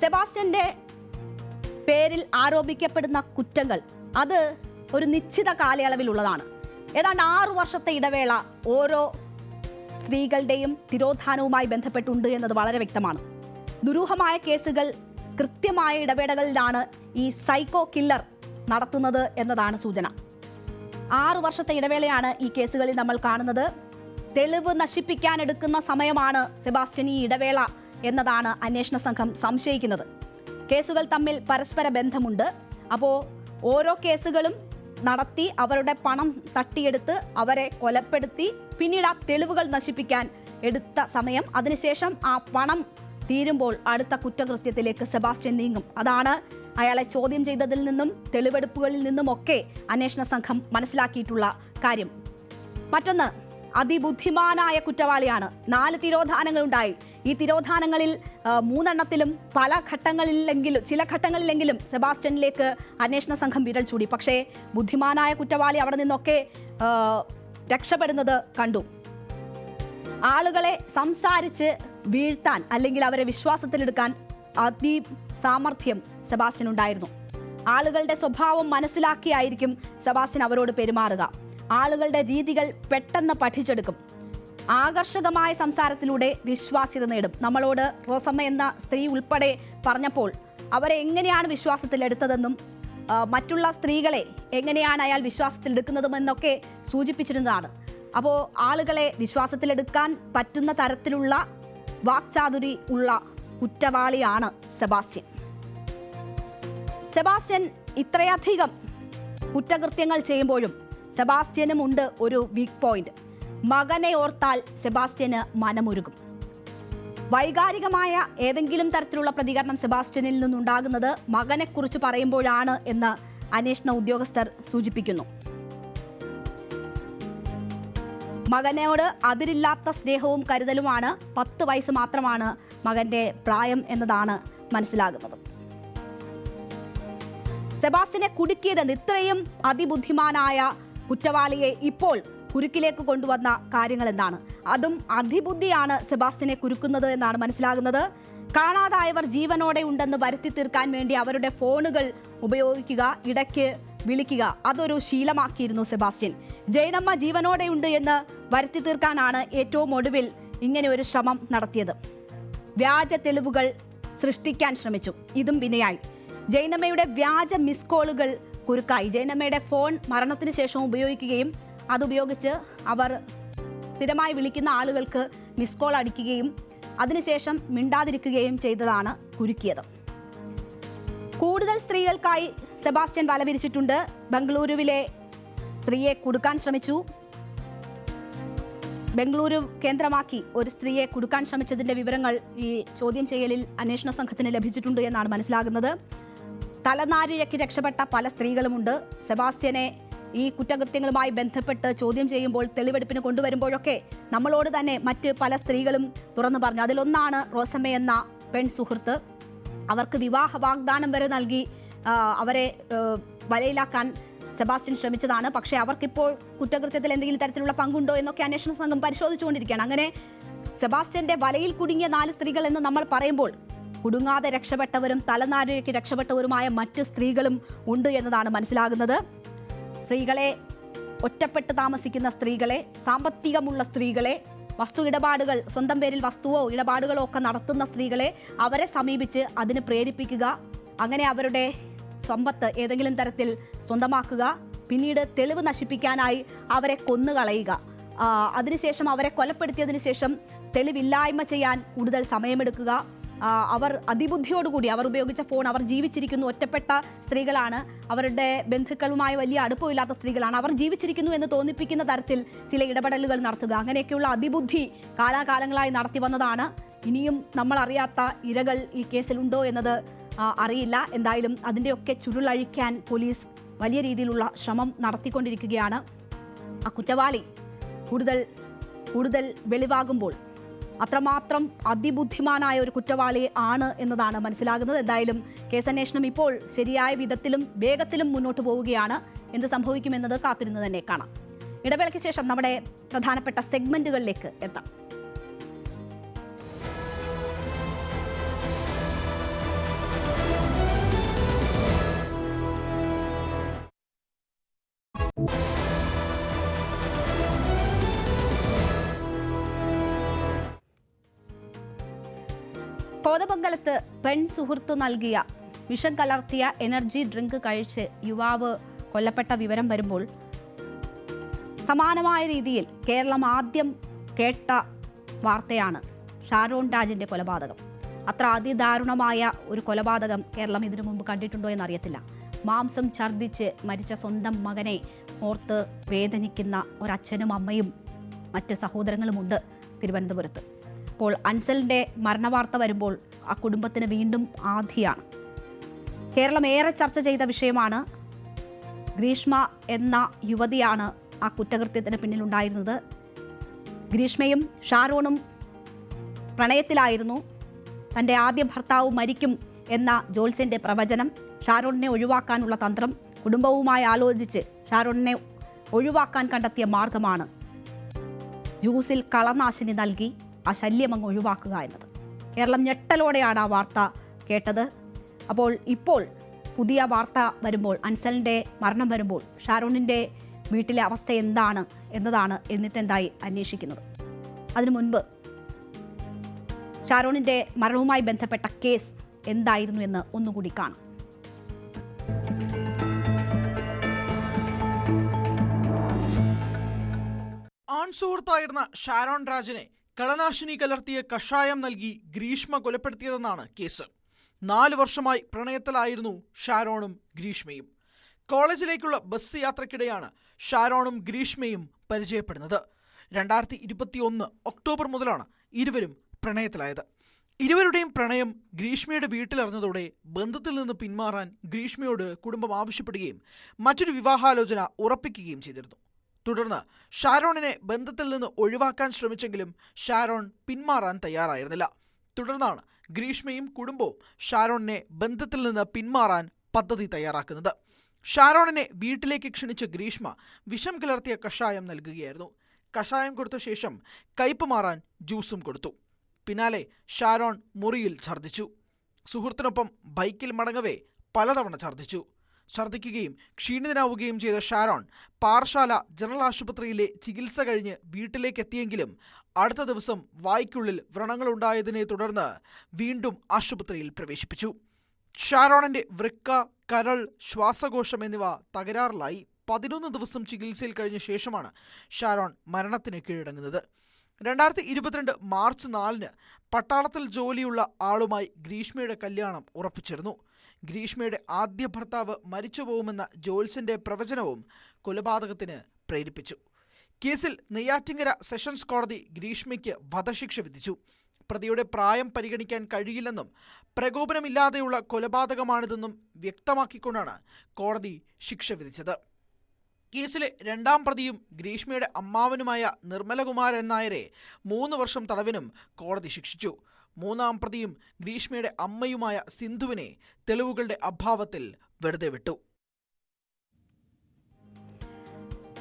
സെബാസ്റ്റ്യന്റെ പേരിൽ ആരോപിക്കപ്പെടുന്ന കുറ്റങ്ങൾ അത് ഒരു നിശ്ചിത കാലയളവിലുള്ളതാണ്. ഏതാണ്ട് 6 വർഷത്തെ ഇടവേള ഓരോ സ്ത്രീകളുടെയും തിരോധാനവുമായി ബന്ധപ്പെട്ടുണ്ട് എന്നത് വളരെ വ്യക്തമാണ്. ദുരൂഹമായ കേസുകൾ കൃത്യമായ ഇടവേളകളിലാണ് ഈ സൈക്കോ കില്ലർ നടത്തുന്നത് എന്നതാണ് സൂചന. 6 വർഷത്തെ ഇടവേളയാണ് ഈ കേസുകളിൽ നമ്മൾ കാണുന്നത്. തെളിവ് നശിപ്പിക്കാനെടുക്കുന്ന സമയമാണ് സെബാസ്റ്റ്യൻ ഈ ഇടവേള എന്നതാണ് അന്വേഷണ സംഘം സംശയിക്കുന്നത്. കേസുകൾ തമ്മിൽ പരസ്പര ബന്ധമുണ്ട്. അപ്പോൾ ഓരോ കേസുകളും നടത്തി അവരുടെ പണം തട്ടിയെടുത്ത് അവരെ കൊലപ്പെടുത്തി പിന്നീട് ആ തെളിവുകൾ നശിപ്പിക്കാൻ എടുത്ത സമയം, അതിനുശേഷം ആ പണം തീരുമ്പോൾ അടുത്ത കുറ്റകൃത്യത്തിലേക്ക് സെബാസ്റ്റ്യൻ നീങ്ങും. അതാണ് അയാളെ ചോദ്യം ചെയ്തതിൽ നിന്നും തെളിവെടുപ്പുകളിൽ നിന്നുമൊക്കെ അന്വേഷണ സംഘം മനസ്സിലാക്കിയിട്ടുള്ള കാര്യം. മറ്റൊന്ന്, അതിബുദ്ധിമാനായ കുറ്റവാളിയാണ്. 4 തിരോധാനങ്ങളുണ്ടായി. ഈ തിരോധാനങ്ങളിൽ 3 എണ്ണത്തിലും ചില ഘട്ടങ്ങളിലെങ്കിലും സെബാസ്റ്റ്യനിലേക്ക് അന്വേഷണ സംഘം വിരൽ ചൂടി. പക്ഷേ ബുദ്ധിമാനായ കുറ്റവാളി അവിടെ നിന്നൊക്കെ രക്ഷപ്പെടുന്നത് കണ്ടു. ആളുകളെ സംസാരിച്ച് വീഴ്ത്താൻ അല്ലെങ്കിൽ അവരെ വിശ്വാസത്തിലെടുക്കാൻ അതിസാമർഥ്യം സെബാസ്റ്റ്യനുണ്ടായിരുന്നു. ആളുകളുടെ സ്വഭാവം മനസ്സിലാക്കിയായിരിക്കും സെബാസ്റ്റ്യൻ അവരോട് പെരുമാറുക. ആളുകളുടെ രീതികൾ പെട്ടെന്ന് പഠിച്ചെടുക്കും. ആകർഷകമായ സംസാരത്തിലൂടെ വിശ്വാസ്യത നേടും. നമ്മളോട് റോസമ്മ എന്ന സ്ത്രീ ഉൾപ്പെടെ പറഞ്ഞപ്പോൾ അവരെ എങ്ങനെയാണ് വിശ്വാസത്തിലെടുത്തതെന്നും മറ്റുള്ള സ്ത്രീകളെ എങ്ങനെയാണ് അയാൾ വിശ്വാസത്തിലെടുക്കുന്നതുമെന്നൊക്കെ സൂചിപ്പിച്ചിരുന്നതാണ്. അപ്പോൾ ആളുകളെ വിശ്വാസത്തിലെടുക്കാൻ പറ്റുന്ന തരത്തിലുള്ള വാക്ചാതുരി ഉള്ള കുറ്റവാളിയാണ് സെബാസ്റ്റ്യൻ. സെബാസ്റ്റ്യൻ ഇത്രയധികം കുറ്റകൃത്യങ്ങൾ ചെയ്യുമ്പോഴും സെബാസ്റ്റ്യനും ഉണ്ട് ഒരു വീക്ക് പോയിന്റ്. മകനെ ഓർത്താൽ സെബാസ്റ്റ്യന് മനമുരുകും. വൈകാരികമായ ഏതെങ്കിലും തരത്തിലുള്ള പ്രതികരണം സെബാസ്റ്റ്യനിൽ നിന്നുണ്ടാകുന്നത് മകനെക്കുറിച്ച് പറയുമ്പോഴാണ് എന്ന് അന്വേഷണ ഉദ്യോഗസ്ഥർ സൂചിപ്പിക്കുന്നു. മകനോട് അതിരില്ലാത്ത സ്നേഹവും കരുതലുമാണ്. 10 വയസ്സ് മാത്രമാണ് മകന്റെ പ്രായം എന്നതാണ് മനസ്സിലാകുന്നത്. സെബാസ്റ്റ്യനെ കുടുക്കിയതെന്ന് ഇത്രയും അതിബുദ്ധിമാനായ കുറ്റവാളിയെ ഇപ്പോൾ കുരുക്കിലേക്ക് കൊണ്ടുവന്ന കാര്യങ്ങൾ എന്താണ്? അതും അതിബുദ്ധിയാണ് സെബാസ്റ്റ്യനെ കുരുക്കുന്നത് എന്നാണ് മനസ്സിലാകുന്നത്. കാണാതായവർ ജീവനോടെ ഉണ്ടെന്ന് വരുത്തി തീർക്കാൻ വേണ്ടി അവരുടെ ഫോണുകൾ ഉപയോഗിക്കുക, ഇടയ്ക്ക് വിളിക്കുക, അതൊരു ശീലമാക്കിയിരുന്നു സെബാസ്റ്റ്യൻ. ജയനമ്മ ജീവനോടെയുണ്ട് എന്ന് വരുത്തി തീർക്കാനാണ് ഏറ്റവും ഒടുവിൽ ഇങ്ങനെ ഒരു ശ്രമം നടത്തിയത്. വ്യാജ തെളിവുകൾ സൃഷ്ടിക്കാൻ ശ്രമിച്ചു. ഇതും വിനയായി. ജയനമ്മയുടെ വ്യാജ മിസ് കോളുകൾ കുരുക്കായി. ജയനമ്മയുടെ ഫോൺ മരണത്തിന് ശേഷം ഉപയോഗിക്കുകയും അതുപയോഗിച്ച് അവർ സ്ഥിരമായി വിളിക്കുന്ന ആളുകൾക്ക് മിസ് കോൾ അടിക്കുകയും അതിനുശേഷം മിണ്ടാതിരിക്കുകയും ചെയ്തതാണ് കുരുക്കിയത്. കൂടുതൽ സ്ത്രീകൾക്കായി സെബാസ്റ്റ്യൻ വലവിരിച്ചിട്ടുണ്ട്. ബംഗളൂരുവിലെ സ്ത്രീയെ കുടുക്കാൻ ശ്രമിച്ചു. ബംഗളൂരു കേന്ദ്രമാക്കി ഒരു സ്ത്രീയെ കുടുക്കാൻ ശ്രമിച്ചതിന്റെ വിവരങ്ങൾ ഈ ചോദ്യം ചെയ്യലിൽ അന്വേഷണ സംഘത്തിന് ലഭിച്ചിട്ടുണ്ട് എന്നാണ് മനസ്സിലാകുന്നത്. തലനാരിഴയ്ക്ക് രക്ഷപ്പെട്ട പല സ്ത്രീകളുമുണ്ട്. സെബാസ്റ്റ്യനെ ഈ കുറ്റകൃത്യങ്ങളുമായി ബന്ധപ്പെട്ട് ചോദ്യം ചെയ്യുമ്പോൾ, തെളിവെടുപ്പിന് കൊണ്ടുവരുമ്പോഴൊക്കെ നമ്മളോട് തന്നെ മറ്റ് പല സ്ത്രീകളും തുറന്നു പറഞ്ഞു. അതിലൊന്നാണ് റോസമ്മ എന്ന പെൺ സുഹൃത്ത്. അവർക്ക് വിവാഹ വാഗ്ദാനം വരെ നൽകി അവരെ വലയിലാക്കാൻ സെബാസ്റ്റ്യൻ ശ്രമിച്ചതാണ്. പക്ഷേ അവർക്കിപ്പോൾ കുറ്റകൃത്യത്തിൽ എന്തെങ്കിലും തരത്തിലുള്ള പങ്കുണ്ടോ എന്നൊക്കെ അന്വേഷണ സംഘം പരിശോധിച്ചുകൊണ്ടിരിക്കുകയാണ്. അങ്ങനെ സെബാസ്റ്റ്യന്റെ വലയിൽ കുടുങ്ങിയ 4 സ്ത്രീകൾ എന്ന് നമ്മൾ പറയുമ്പോൾ കുടുങ്ങാതെ രക്ഷപ്പെട്ടവരും തലനാരിഴയ്ക്ക് രക്ഷപ്പെട്ടവരുമായ മറ്റ് സ്ത്രീകളും ഉണ്ട് എന്നതാണ് മനസ്സിലാകുന്നത്. സ്ത്രീകളെ, ഒറ്റപ്പെട്ട് താമസിക്കുന്ന സ്ത്രീകളെ, സാമ്പത്തികമുള്ള സ്ത്രീകളെ, വസ്തു ഇടപാടുകൾ, സ്വന്തം പേരിൽ വസ്തുവോ ഇടപാടുകളോ ഒക്കെ നടത്തുന്ന സ്ത്രീകളെ അവരെ സമീപിച്ച് അതിന് പ്രേരിപ്പിക്കുക, അങ്ങനെ അവരുടെ സമ്പത്ത് ഏതെങ്കിലും തരത്തിൽ സ്വന്തമാക്കുക, പിന്നീട് തെളിവ് നശിപ്പിക്കാനായി അവരെ കൊന്നുകളയുക, അതിനുശേഷം അവരെ കൊലപ്പെടുത്തിയതിനു ശേഷം തെളിവില്ലായ്മ ചെയ്യാൻ കൂടുതൽ സമയമെടുക്കുക. അവർ അതിബുദ്ധിയോടുകൂടി അവർ ഉപയോഗിച്ച ഫോൺ, അവർ ജീവിച്ചിരിക്കുന്നു, ഒറ്റപ്പെട്ട സ്ത്രീകളാണ്, അവരുടെ ബന്ധുക്കളുമായി വലിയ അടുപ്പമില്ലാത്ത സ്ത്രീകളാണ്, അവർ ജീവിച്ചിരിക്കുന്നു എന്ന് തോന്നിപ്പിക്കുന്ന തരത്തിൽ ചില ഇടപെടലുകൾ നടത്തുക, അങ്ങനെയൊക്കെയുള്ള അതിബുദ്ധി കാലാകാലങ്ങളായി നടത്തി വന്നതാണ്. ഇനിയും നമ്മൾ അറിയാത്ത ഇരകൾ ഈ കേസിലുണ്ടോ എന്നത് അറിയില്ല. എന്തായാലും അതിൻ്റെയൊക്കെ ചുരുളഴിക്കാൻ പോലീസ് വലിയ രീതിയിലുള്ള ശ്രമം നടത്തിക്കൊണ്ടിരിക്കുകയാണ്. ആ കുറ്റവാളി കൂടുതൽ വെളിവാകുമ്പോൾ അത്രമാത്രം അതിബുദ്ധിമാനായ ഒരു കുറ്റവാളി ആണ് എന്നതാണ് മനസ്സിലാകുന്നത്. എന്തായാലും കേസന്വേഷണം ഇപ്പോൾ ശരിയായ വിധത്തിലും വേഗത്തിലും മുന്നോട്ട് പോവുകയാണ്. എന്ത് സംഭവിക്കുമെന്നത് കാത്തിരുന്ന് തന്നെ കാണാം. ഇടവേളയ്ക്ക് ശേഷം നമ്മുടെ പ്രധാനപ്പെട്ട സെഗ്മെന്റുകളിലേക്ക് എത്താം. കോതമംഗലത്ത് പെൺ സുഹൃത്ത് നൽകിയ വിഷം കലർത്തിയ എനർജി ഡ്രിങ്ക് കഴിച്ച് യുവാവ് കൊല്ലപ്പെട്ട വിവരം വരുമ്പോൾ സമാനമായ രീതിയിൽ കേരളം ആദ്യം കേട്ട വാർത്തയാണ് ഷാരോൺ രാജിന്റെ കൊലപാതകം. അത്ര അതിദാരുണമായ ഒരു കൊലപാതകം കേരളം ഇതിനു മുമ്പ് കണ്ടിട്ടുണ്ടോ എന്നറിയത്തില്ല. മാംസം ഛർദ്ദിച്ച് മരിച്ച സ്വന്തം മകനെ ഓർത്ത് വേദനിക്കുന്ന ഒരച്ഛനും അമ്മയും മറ്റ് സഹോദരങ്ങളുമുണ്ട് തിരുവനന്തപുരത്ത്. അപ്പോൾ അൻസലിന്റെ മരണവാർത്ത വരുമ്പോൾ ആ കുടുംബത്തിന് വീണ്ടും ആധിയാണ്. കേരളം ഏറെ ചർച്ച ചെയ്ത വിഷയമാണ്. ഗ്രീഷ്മ എന്ന യുവതിയാണ് ആ കുറ്റകൃത്യത്തിന് പിന്നിലുണ്ടായിരുന്നത്. ഗ്രീഷ്മയും ഷാരോണും പ്രണയത്തിലായിരുന്നു. തൻ്റെ ആദ്യ ഭർത്താവ് മരിക്കും എന്ന ജോത്സ്യന്റെ പ്രവചനം, ഷാരോണിനെ ഒഴിവാക്കാനുള്ള തന്ത്രം, കുടുംബവുമായി ആലോചിച്ച് ഷാരോണിനെ ഒഴിവാക്കാൻ കണ്ടെത്തിയ മാർഗമാണ് ജ്യൂസിൽ കളനാശിനി നൽകി ആ ശല്യം അങ്ങ് ഒഴിവാക്കുക എന്നത്. കേരളം ഞെട്ടലോടെയാണ് ആ വാർത്ത കേട്ടത്. ഇപ്പോൾ പുതിയ വാർത്ത വരുമ്പോൾ, അൻസലിൻ്റെ മരണം വരുമ്പോൾ ഷാരോണിൻ്റെ വീട്ടിലെ അവസ്ഥ എന്താണ് എന്നതാണ് എന്നിട്ടെന്തായി അന്വേഷിക്കുന്നത്. അതിനു മുൻപ് ഷാരോണിൻ്റെ മരണവുമായി ബന്ധപ്പെട്ട കേസ് എന്തായിരുന്നു എന്ന് ഒന്നുകൂടി കാണാം. ആൺസുഹൃത്തായിരുന്ന ഷാരോൺ രാജിനെ കളനാശിനി കലർത്തിയ കഷായം നൽകി ഗ്രീഷ്മ കൊലപ്പെടുത്തിയതെന്നാണ് കേസ്. 4 വർഷമായി പ്രണയത്തിലായിരുന്നു ഷാരോണും ഗ്രീഷ്മയും. കോളേജിലേക്കുള്ള ബസ് യാത്രക്കിടെയാണ് ഷാരോണും ഗ്രീഷ്മയും പരിചയപ്പെടുന്നത്. 2021 ഒക്ടോബർ മുതലാണ് ഇരുവരും പ്രണയത്തിലായത്. ഇരുവരുടെയും പ്രണയം ഗ്രീഷ്മയുടെ വീട്ടിലറിഞ്ഞതോടെ ബന്ധത്തിൽ നിന്ന് പിന്മാറാൻ ഗ്രീഷ്മയോട് കുടുംബം ആവശ്യപ്പെടുകയും മറ്റൊരു വിവാഹാലോചന ഉറപ്പിക്കുകയും ചെയ്തിരുന്നു. തുടർന്ന് ഷാരോണിനെ ബന്ധത്തിൽ നിന്ന് ഒഴിവാക്കാൻ ശ്രമിച്ചെങ്കിലും ഷാരോൺ പിന്മാറാൻ തയ്യാറായിരുന്നില്ല. തുടർന്നാണ് ഗ്രീഷ്മയും കുടുംബവും ഷാരോണിനെ ബന്ധത്തിൽ നിന്ന് പിന്മാറാൻ പദ്ധതി തയ്യാറാക്കുന്നത്. ഷാരോണിനെ വീട്ടിലേക്ക് ക്ഷണിച്ച ഗ്രീഷ്മ വിഷം കലർത്തിയ കഷായം നൽകുകയായിരുന്നു. കഷായം കൊടുത്ത ശേഷം കയ്പ് മാറാൻ ജ്യൂസും കൊടുത്തു. പിന്നാലെ ഷാരോൺ മുറിയിൽ ഛർദ്ദിച്ചു. സുഹൃത്തിനൊപ്പം ബൈക്കിൽ മടങ്ങവേ പലതവണ ഛർദ്ദിക്കുകയും ക്ഷീണിതനാവുകയും ചെയ്ത ഷാരോൺ പാറശാല ജനറൽ ആശുപത്രിയിലെ ചികിത്സ കഴിഞ്ഞ് വീട്ടിലേക്കെത്തിയെങ്കിലും അടുത്ത ദിവസം വായ്ക്കുള്ളിൽ വ്രണങ്ങളുണ്ടായതിനെ തുടർന്ന് വീണ്ടും ആശുപത്രിയിൽ പ്രവേശിപ്പിച്ചു. ഷാരോണിന്റെ വൃക്ക, കരൾ, ശ്വാസകോശം എന്നിവ തകരാറിലായി 11 ദിവസം ചികിത്സയിൽ കഴിഞ്ഞ ശേഷമാണ് ഷാരോൺ മരണത്തിന് കീഴടങ്ങുന്നത്. 2022 മാർച്ച് 4 പട്ടാളത്തിൽ ജോലിയുള്ള ആളുമായി ഗ്രീഷ്മയുടെ കല്യാണം ഉറപ്പിച്ചിരുന്നു. ഗ്രീഷ്മയുടെ ആദ്യ ഭർത്താവ് മരിച്ചുപോകുമെന്ന ജോത്സ്യന്റെ പ്രവചനവും കൊലപാതകത്തിന് പ്രേരിപ്പിച്ചു. കേസിൽ നെയ്യാറ്റിങ്കര സെഷൻസ് കോടതി ഗ്രീഷ്മയ്ക്ക് വധശിക്ഷ വിധിച്ചു. പ്രതിയുടെ പ്രായം പരിഗണിക്കാൻ കഴിയില്ലെന്നും പ്രകോപനമില്ലാതെയുള്ള കൊലപാതകമാണിതെന്നും വ്യക്തമാക്കിക്കൊണ്ടാണ് കോടതി ശിക്ഷ വിധിച്ചത്. കേസിലെ 2ാം പ്രതിയും ഗ്രീഷ്മയുടെ അമ്മാവനുമായ നിർമ്മലകുമാരൻ നായരെ 3 വർഷം തടവിനും കോടതി ശിക്ഷിച്ചു. 3ാം പ്രതിയും ഗ്രീഷ്മയുടെ അമ്മയുമായ സിന്ധുവിനെ തെളിവുകളുടെ അഭാവത്തിൽ വെറുതെ വിട്ടു.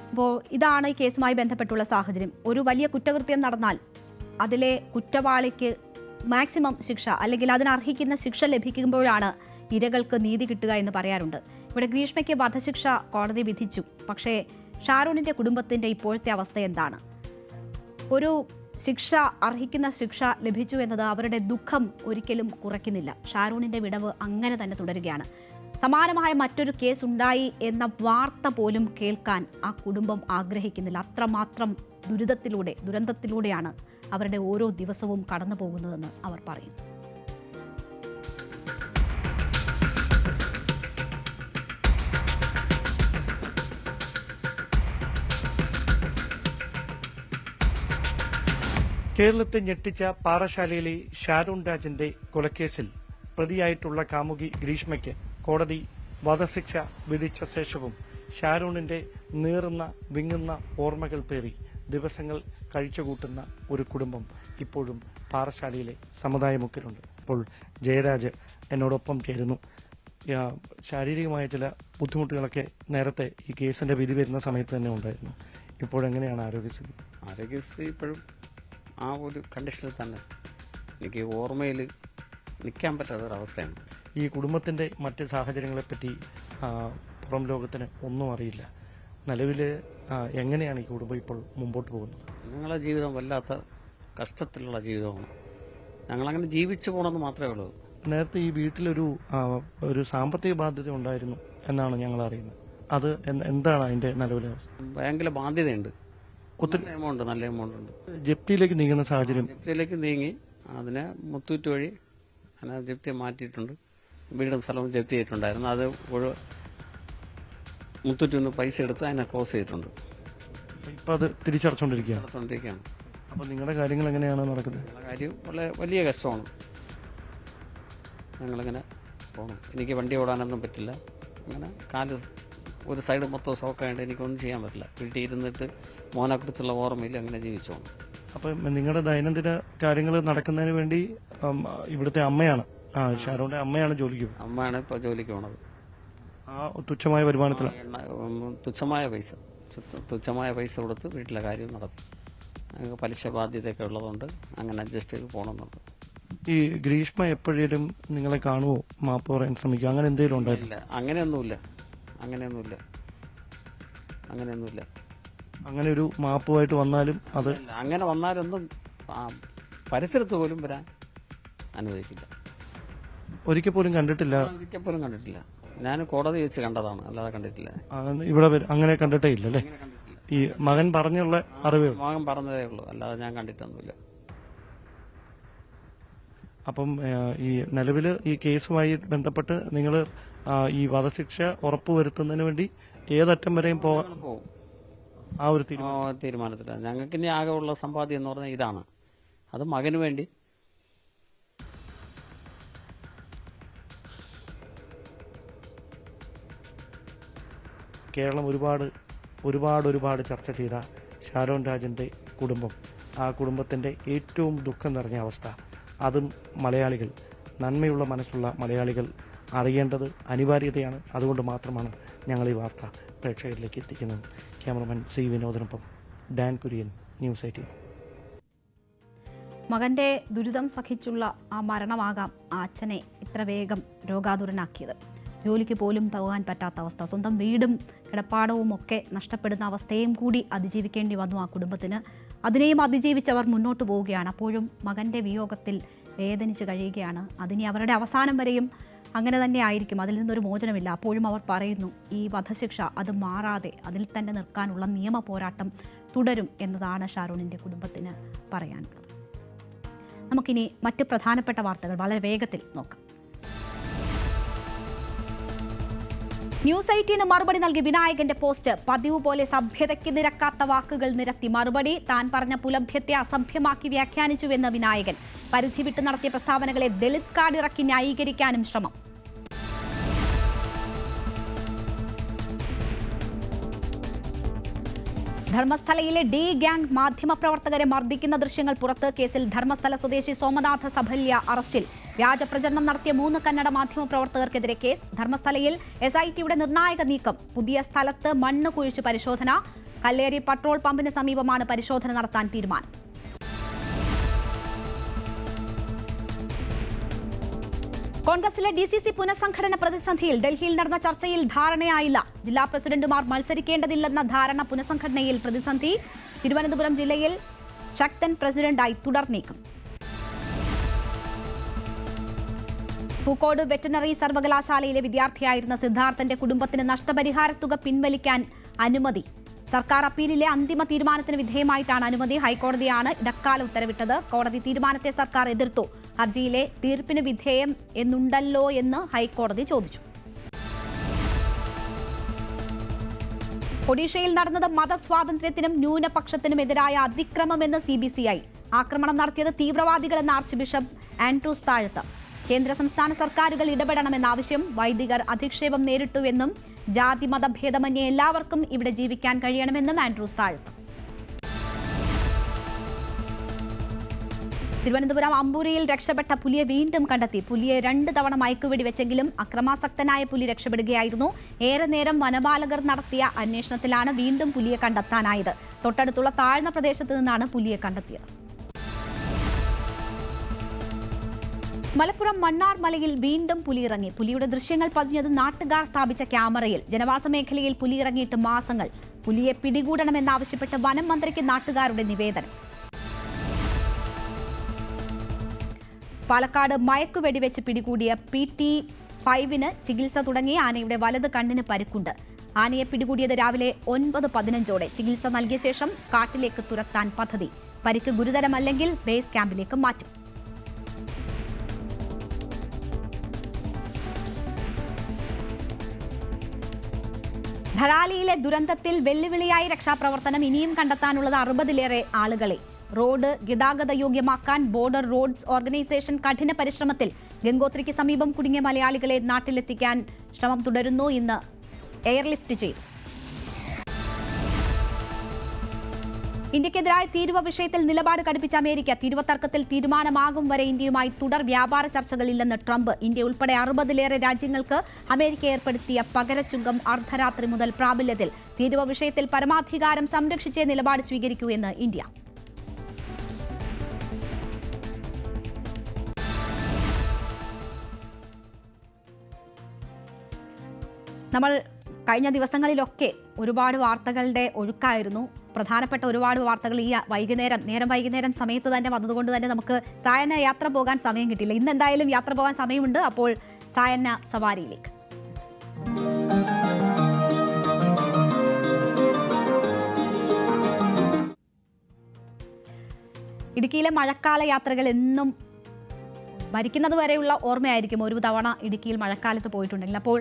അപ്പോൾ ഇതാണ് ഈ കേസുമായി ബന്ധപ്പെട്ടുള്ള സാഹചര്യം. ഒരു വലിയ കുറ്റകൃത്യം നടന്നാൽ അതിലെ കുറ്റവാളിക്ക് മാക്സിമം ശിക്ഷ അല്ലെങ്കിൽ അതിനർഹിക്കുന്ന ശിക്ഷ ലഭിക്കുമ്പോഴാണ് ഇരകൾക്ക് നീതി കിട്ടുക എന്ന് പറയാറുണ്ട്. ഇവിടെ ഗ്രീഷ്മയ്ക്ക് വധശിക്ഷ കോടതി വിധിച്ചു. പക്ഷേ ഷാരോണിന്റെ കുടുംബത്തിന്റെ ഇപ്പോഴത്തെ അവസ്ഥ എന്താണ്? ഒരു ശിക്ഷ, അർഹിക്കുന്ന ശിക്ഷ ലഭിച്ചു എന്നത് അവരുടെ ദുഃഖം ഒരിക്കലും കുറയ്ക്കുന്നില്ല. ഷാരോണിന്റെ വിടവ് അങ്ങനെ തന്നെ തുടരുകയാണ്. സമാനമായ മറ്റൊരു കേസ് ഉണ്ടായി എന്ന വാർത്ത പോലും കേൾക്കാൻ ആ കുടുംബം ആഗ്രഹിക്കുന്നില്ല. അത്രമാത്രം ദുരന്തത്തിലൂടെയാണ് അവരുടെ ഓരോ ദിവസവും കടന്നു പോകുന്നതെന്ന് അവർ പറയുന്നു. കേരളത്തെ ഞെട്ടിച്ച പാറശാലയിലെ ഷാരോൺ രാജിന്റെ കൊലക്കേസിൽ പ്രതിയായിട്ടുള്ള കാമുകി ഗ്രീഷ്മയ്ക്ക് കോടതി വധശിക്ഷ വിധിച്ച ശേഷവും ഷാരോണിന്റെ നീറുന്ന വിങ്ങുന്ന ഓർമ്മകൾ പേറി ദിവസങ്ങൾ കഴിച്ചുകൂട്ടുന്ന ഒരു കുടുംബം ഇപ്പോഴും പാറശാലയിലെ സമുദായമുക്കിലുണ്ട്. ഇപ്പോൾ ജയരാജ് എന്നോടൊപ്പം ചേരുന്നു. ശാരീരികമായ ചില ബുദ്ധിമുട്ടുകളൊക്കെ നേരത്തെ ഈ കേസിന്റെ വിധി വരുന്ന സമയത്ത് തന്നെ ഉണ്ടായിരുന്നു. ഇപ്പോഴെങ്ങനെയാണ് ആരോഗ്യസ്ഥിതി? ആരോഗ്യസ്ഥിതി ഇപ്പോഴും ആ ഒരു കണ്ടീഷനിൽ തന്നെ. എനിക്ക് ഓർമ്മയിൽ നിൽക്കാൻ പറ്റാത്തൊരവസ്ഥയാണ്. ഈ കുടുംബത്തിന്റെ മറ്റ് സാഹചര്യങ്ങളെപ്പറ്റി പുറം ലോകത്തിന് ഒന്നും അറിയില്ല. നിലവിൽ എങ്ങനെയാണ് ഈ കുടുംബം ഇപ്പോൾ മുമ്പോട്ട് പോകുന്നത്? ഞങ്ങളുടെ ജീവിതം വല്ലാത്ത കഷ്ടത്തിലുള്ള ജീവിതമാണ്. ഞങ്ങളങ്ങനെ ജീവിച്ചു പോകണമെന്ന് മാത്രമേ ഉള്ളൂ. നേരത്തെ ഈ വീട്ടിലൊരു സാമ്പത്തിക ബാധ്യത ഉണ്ടായിരുന്നു എന്നാണ് ഞങ്ങൾ അറിയുന്നത്. അത് എന്താണ് അതിന്റെ നിലവിലെ അവസ്ഥ? ബാങ്കിലെ ബാധ്യതയുണ്ട്, നല്ല എമൗണ്ട് ഉണ്ട്. ജപ്തിയിലേക്ക് നീങ്ങുന്ന സാഹചര്യം? ജപ്തിയിലേക്ക് നീങ്ങി അതിനെ മുത്തൂറ്റ് വഴി അങ്ങനെ ജപ്തി മാറ്റിയിട്ടുണ്ട്. വീടും സ്ഥലവും ജപ്തി ചെയ്തിട്ടുണ്ടായിരുന്നു. അത് മുത്തൂറ്റിൽ നിന്ന് പൈസ എടുത്ത് അതിനെ ക്ലോസ് ചെയ്തിട്ടുണ്ട്. ഇപ്പൊ അത് തിരിച്ചടച്ചുകൊണ്ടിരിക്കുകയാണ്. അപ്പൊ നിങ്ങളുടെ കാര്യങ്ങൾ എങ്ങനെയാണ് നടക്കുന്നത്? കാര്യം വലിയ കഷ്ടമാണ്. ഞങ്ങളിങ്ങനെ പോകണം. എനിക്ക് വണ്ടി ഓടാനൊന്നും പറ്റില്ല. അങ്ങനെ കാല് ഒരു സൈഡ് മൊത്തം സോക്കായിട്ട് എനിക്കൊന്നും ചെയ്യാൻ പറ്റില്ല. വീട്ടിൽ ഇരുന്നിട്ട് മോനെക്കുറിച്ചുള്ള ഓർമ്മയിൽ അങ്ങനെ ജീവിച്ചു പോകണം. അപ്പം നിങ്ങളുടെ ദൈനംദിന കാര്യങ്ങൾ നടക്കുന്നതിന് വേണ്ടി ഇവിടുത്തെ അമ്മയാണ്, ഷാരോണിന്റെ അമ്മയാണ് ജോലിക്ക് പോകുന്നത്? അമ്മയാണ് ഇപ്പോൾ ജോലിക്ക് പോണത്. ആ തുച്ഛമായ വരുമാനത്തിലാണ്? തുച്ഛമായ പൈസ കൊടുത്ത് വീട്ടിലെ കാര്യം നടത്തും. ഞങ്ങൾക്ക് പലിശ ബാധ്യതയൊക്കെ ഉള്ളതുകൊണ്ട് അങ്ങനെ അഡ്ജസ്റ്റ് ചെയ്ത് പോകണമെന്നുണ്ട്. ഈ ഗ്രീഷ്മ എപ്പോഴേലും നിങ്ങളെ കാണുമോ, മാപ്പ് പറയാൻ ശ്രമിക്കുക, അങ്ങനെ എന്തെങ്കിലും ഉണ്ടായില്ല? അങ്ങനെയൊന്നുമില്ല. അങ്ങനെ ഒരു മാപ്പുമായിട്ട് വന്നാലും അത് അങ്ങനെ വന്നാലൊന്നും പരിസരത്ത് പോലും വരാൻ അനുവദിക്കില്ല. ഒരിക്കൽ പോലും കണ്ടിട്ടില്ല? ഞാൻ കോടതി വെച്ച് കണ്ടതാണ്, അല്ലാതെ കണ്ടിട്ടില്ല. ഇവിടെ അങ്ങനെ കണ്ടിട്ടേ ഇല്ല അല്ലേ? ഈ മകൻ പറഞ്ഞുള്ള അറിവേ? മകൻ പറഞ്ഞതേ ഉള്ളൂ, അല്ലാതെ ഞാൻ കണ്ടിട്ടൊന്നുമില്ല. അപ്പം ഈ നിലവിൽ ഈ കേസുമായി ബന്ധപ്പെട്ട് നിങ്ങൾ ഈ വധശിക്ഷ ഉറപ്പുവരുത്തുന്നതിന് വേണ്ടി ഏതറ്റം വരെയും പോകാൻ പോകും. ആ ഒരു തീരുമാനത്തിലാണ്. ഞങ്ങൾക്ക് ഇനി ആകെ ഉള്ള സമ്പാദ്യം എന്ന് പറഞ്ഞാൽ ഇതാണ്. അത് മകന് വേണ്ടി. കേരളം ഒരുപാട് ചർച്ച ചെയ്ത ഷാരോൺ രാജിൻ്റെ കുടുംബം, ആ കുടുംബത്തിൻ്റെ ഏറ്റവും ദുഃഖം നിറഞ്ഞ അവസ്ഥ, അതും മലയാളികൾ, നന്മയുള്ള മനസ്സുള്ള മലയാളികൾ അറിയേണ്ടത് അനിവാര്യതയാണ്. അതുകൊണ്ട് മാത്രമാണ് ഞങ്ങൾ ഈ വാർത്ത പ്രേക്ഷകരിലേക്ക് എത്തിക്കുന്നത്. ക്യാമറമാൻ സി വിനോദിനൊപ്പം ഡാൻ കുര്യൻ, ന്യൂസ് 18. മകന്റെ ദുരിതം സഹിച്ചുള്ള ആ മരണമാകാം ആ അച്ഛനെ ഇത്ര വേഗം രോഗാതുരനാക്കിയത്. ജോലിക്ക് പോലും പോകാൻ പറ്റാത്ത അവസ്ഥ, സ്വന്തം വീടും കിടപ്പാടവും ഒക്കെ നഷ്ടപ്പെടുന്ന അവസ്ഥയും കൂടി അതിജീവിക്കേണ്ടി വന്നു ആ കുടുംബത്തിന്. അതിനെയും അതിജീവിച്ചവർ മുന്നോട്ട് പോവുകയാണ്. അപ്പോഴും മകന്റെ വിയോഗത്തിൽ വേദനിച്ച് കഴിയുകയാണ്. അതിനി അവരുടെ അവസാനം വരെയും അങ്ങനെ തന്നെ ആയിരിക്കും, അതിൽ നിന്നൊരു മോചനമില്ല. അപ്പോഴും അവർ പറയുന്നു, ഈ വധശിക്ഷ അത് മാറാതെ അതിൽ തന്നെ നിൽക്കാനുള്ള നിയമ പോരാട്ടം തുടരും എന്നതാണ് ഷാരോണിൻ്റെ കുടുംബത്തിന് പറയാനുള്ളത്. നമുക്കിനി മറ്റ് പ്രധാനപ്പെട്ട വാർത്തകൾ വളരെ വേഗത്തിൽ നോക്കാം. ന്യൂസ് 18 മറുപടി നൽകി വിനായകന്റെ പോസ്റ്റ്. പതിവ് പോലെ സഭ്യതയ്ക്ക് നിരക്കാത്ത വാക്കുകൾ നിരത്തി മറുപടി. താൻ പറഞ്ഞ പുലഭ്യത്തെ അസഭ്യമാക്കി വ്യാഖ്യാനിച്ചുവെന്ന് വിനായകൻ. പരിധി വിട്ട് നടത്തിയ പ്രസ്താവനകളെ ദളിത് കാർഡ് ഇറക്കി ന്യായീകരിക്കാനും ശ്രമം. ധർമ്മസ്ഥലയിലെ ഡി ഗ്യാങ് മാധ്യമപ്രവർത്തകരെ മർദ്ദിക്കുന്ന ദൃശ്യങ്ങൾ പുറത്ത്. കേസിൽ ധർമ്മസ്ഥല സ്വദേശി സോമനാഥ സഭല്യ അറസ്റ്റിൽ. വ്യാജപ്രചരണം നടത്തിയ 3 കന്നഡ മാധ്യമപ്രവർത്തകർക്കെതിരെ കേസ്. ധർമ്മസ്ഥലയിൽ SITയുടെ നിർണായക നീക്കം. പുതിയ സ്ഥലത്ത് മണ്ണ് കുഴിച്ച് പരിശോധന. കല്ലേരി പെട്രോൾ പമ്പിന് സമീപമാണ് പരിശോധന നടത്താൻ തീരുമാനം. കോൺഗ്രസിലെ DCC പുനഃസംഘടന പ്രതിസന്ധിയിൽ. ഡൽഹിയിൽ നടന്ന ചർച്ചയിൽ ധാരണയായില്ല. ജില്ലാ പ്രസിഡന്റുമാർ മത്സരിക്കേണ്ടതില്ലെന്ന ധാരണ പുനഃസംഘടനയിൽ പ്രതിസന്ധി. തിരുവനന്തപുരം ജില്ലയിൽ ശക്തൻ പ്രസിഡന്റായി തുടർ നീക്കം. പൂക്കോട് വെറ്ററിനറി സർവകലാശാലയിലെ വിദ്യാർത്ഥിയായിരുന്ന സിദ്ധാർത്ഥന്റെ കുടുംബത്തിന് നഷ്ടപരിഹാരത്തുക പിൻവലിക്കാൻ അനുമതി. സർക്കാർ അപ്പീലിലെ അന്തിമ തീരുമാനത്തിന് വിധേയമായിട്ടാണ് അനുമതി. ഹൈക്കോടതിയാണ് ഇടക്കാല ഉത്തരവിട്ടത്. കോടതി തീരുമാനത്തെ സർക്കാർ എതിർത്തു. ഹർജിയിലെ തീർപ്പിന് വിധേയം എന്നുണ്ടല്ലോ എന്ന് ഹൈക്കോടതി ചോദിച്ചു. ഒഡീഷയിൽ നടന്നത് മതസ്വാതന്ത്ര്യത്തിനും ന്യൂനപക്ഷത്തിനുമെതിരായ അതിക്രമമെന്ന് CBCI. ആക്രമണം നടത്തിയത് തീവ്രവാദികളെന്ന ആർച്ച് ബിഷപ്പ് ആൻഡ്രൂസ് താഴത്ത്. കേന്ദ്ര സംസ്ഥാന സർക്കാരുകൾ ഇടപെടണമെന്ന ആവശ്യം. വൈദികർ അധിക്ഷേപം നേരിട്ടുവെന്നും ജാതി മതഭേദമന്യേ എല്ലാവർക്കും ഇവിടെ ജീവിക്കാൻ കഴിയണമെന്നും ആൻഡ്രൂസ് താഴത്ത്. തിരുവനന്തപുരം അമ്പൂരിയിൽ രക്ഷപ്പെട്ട പുലിയെ വീണ്ടും കണ്ടെത്തി. പുലിയെ 2 തവണ മയക്കുവെടി വെച്ചെങ്കിലും അക്രമാസക്തനായ പുലി രക്ഷപ്പെടുകയായിരുന്നു. ഏറെ നേരം വനപാലകർ നടത്തിയ അന്വേഷണത്തിലാണ് വീണ്ടും പുലിയെ കണ്ടെത്താനായത്. തൊട്ടടുത്തുള്ള താഴ്ന്ന പ്രദേശത്ത് നിന്നാണ് പുലിയെ കണ്ടെത്തിയത്. മലപ്പുറം മണ്ണാർ മലയിൽ വീണ്ടും പുലി ഇറങ്ങി. പുലിയുടെ ദൃശ്യങ്ങൾ പതിഞ്ഞത് നാട്ടുകാർ സ്ഥാപിച്ച ക്യാമറയിൽ. ജനവാസ മേഖലയിൽ പുലി ഇറങ്ങിയിട്ട് മാസങ്ങൾ. പുലിയെ പിടികൂടണമെന്നാവശ്യപ്പെട്ട് വനം മന്ത്രിക്ക് നാട്ടുകാരുടെ നിവേദനം. പാലക്കാട് മയക്കുവെടിവെച്ച് പിടികൂടിയ PT5 ചികിത്സ തുടങ്ങി. ആനയുടെ വലത് കണ്ണിന് പരിക്കുണ്ട്. ആനയെ പിടികൂടിയത് രാവിലെ 9:15 ചികിത്സ നൽകിയ ശേഷം കാട്ടിലേക്ക് തുരത്താൻ പദ്ധതി. പരിക്ക് ഗുരുതരമല്ലെങ്കിൽ ബേസ് ക്യാമ്പിലേക്ക് മാറ്റും. ധരാലിയിലെ ദുരന്തത്തിൽ വെല്ലുവിളിയായി രക്ഷാപ്രവർത്തനം. ഇനിയും കണ്ടെത്താനുള്ളത് 60-ലേറെ ആളുകളെ. റോഡ് ഗതാഗത യോഗ്യമാക്കാൻ ബോർഡർ റോഡ്സ് ഓർഗനൈസേഷൻ കഠിന പരിശ്രമത്തിൽ. ഗംഗോത്രിക്ക് സമീപം കുടുങ്ങിയ മലയാളികളെ നാട്ടിലെത്തിക്കാൻ ശ്രമം തുടരുന്നു. ഇന്ന് എയർലിഫ്റ്റ് ചെയ്തു. ഇന്ത്യക്കെതിരായ തീരുവ വിഷയത്തിൽ നിലപാട് കടുപ്പിച്ച അമേരിക്ക. തീരുവ തർക്കത്തിൽ തീരുമാനമാകും വരെ ഇന്ത്യയുമായി തുടർ വ്യാപാര ചർച്ചകളില്ലെന്ന് ട്രംപ്. ഇന്ത്യ ഉൾപ്പെടെ 60-ലേറെ രാജ്യങ്ങൾക്ക് അമേരിക്ക ഏർപ്പെടുത്തിയ പകരച്ചുങ്കം അർദ്ധരാത്രി മുതൽ പ്രാബല്യത്തിൽ. തീരുവ വിഷയത്തിൽ പരമാധികാരം സംരക്ഷിച്ചേ നിലപാട് സ്വീകരിക്കൂ എന്ന് ഇന്ത്യ. നമ്മൾ കഴിഞ്ഞ ദിവസങ്ങളിലൊക്കെ ഒരുപാട് വാർത്തകളുടെ ഒഴുക്കായിരുന്നു. പ്രധാനപ്പെട്ട ഒരുപാട് വാർത്തകൾ ഈ വൈകുന്നേരം സമയത്ത് തന്നെ വന്നതുകൊണ്ട് തന്നെ നമുക്ക് സായന്ന യാത്ര പോകാൻ സമയം കിട്ടില്ല. ഇന്ന് എന്തായാലും യാത്ര പോകാൻ സമയമുണ്ട്. അപ്പോൾ സായന്ന സവാരിയിലേക്ക്. ഇടുക്കിയിലെ മഴക്കാല യാത്രകൾ എന്നും മരിക്കുന്നത് വരെയുള്ള ഓർമ്മയായിരിക്കും ഒരു തവണ ഇടുക്കിയിൽ മഴക്കാലത്ത് പോയിട്ടുണ്ടെങ്കിൽ. അപ്പോൾ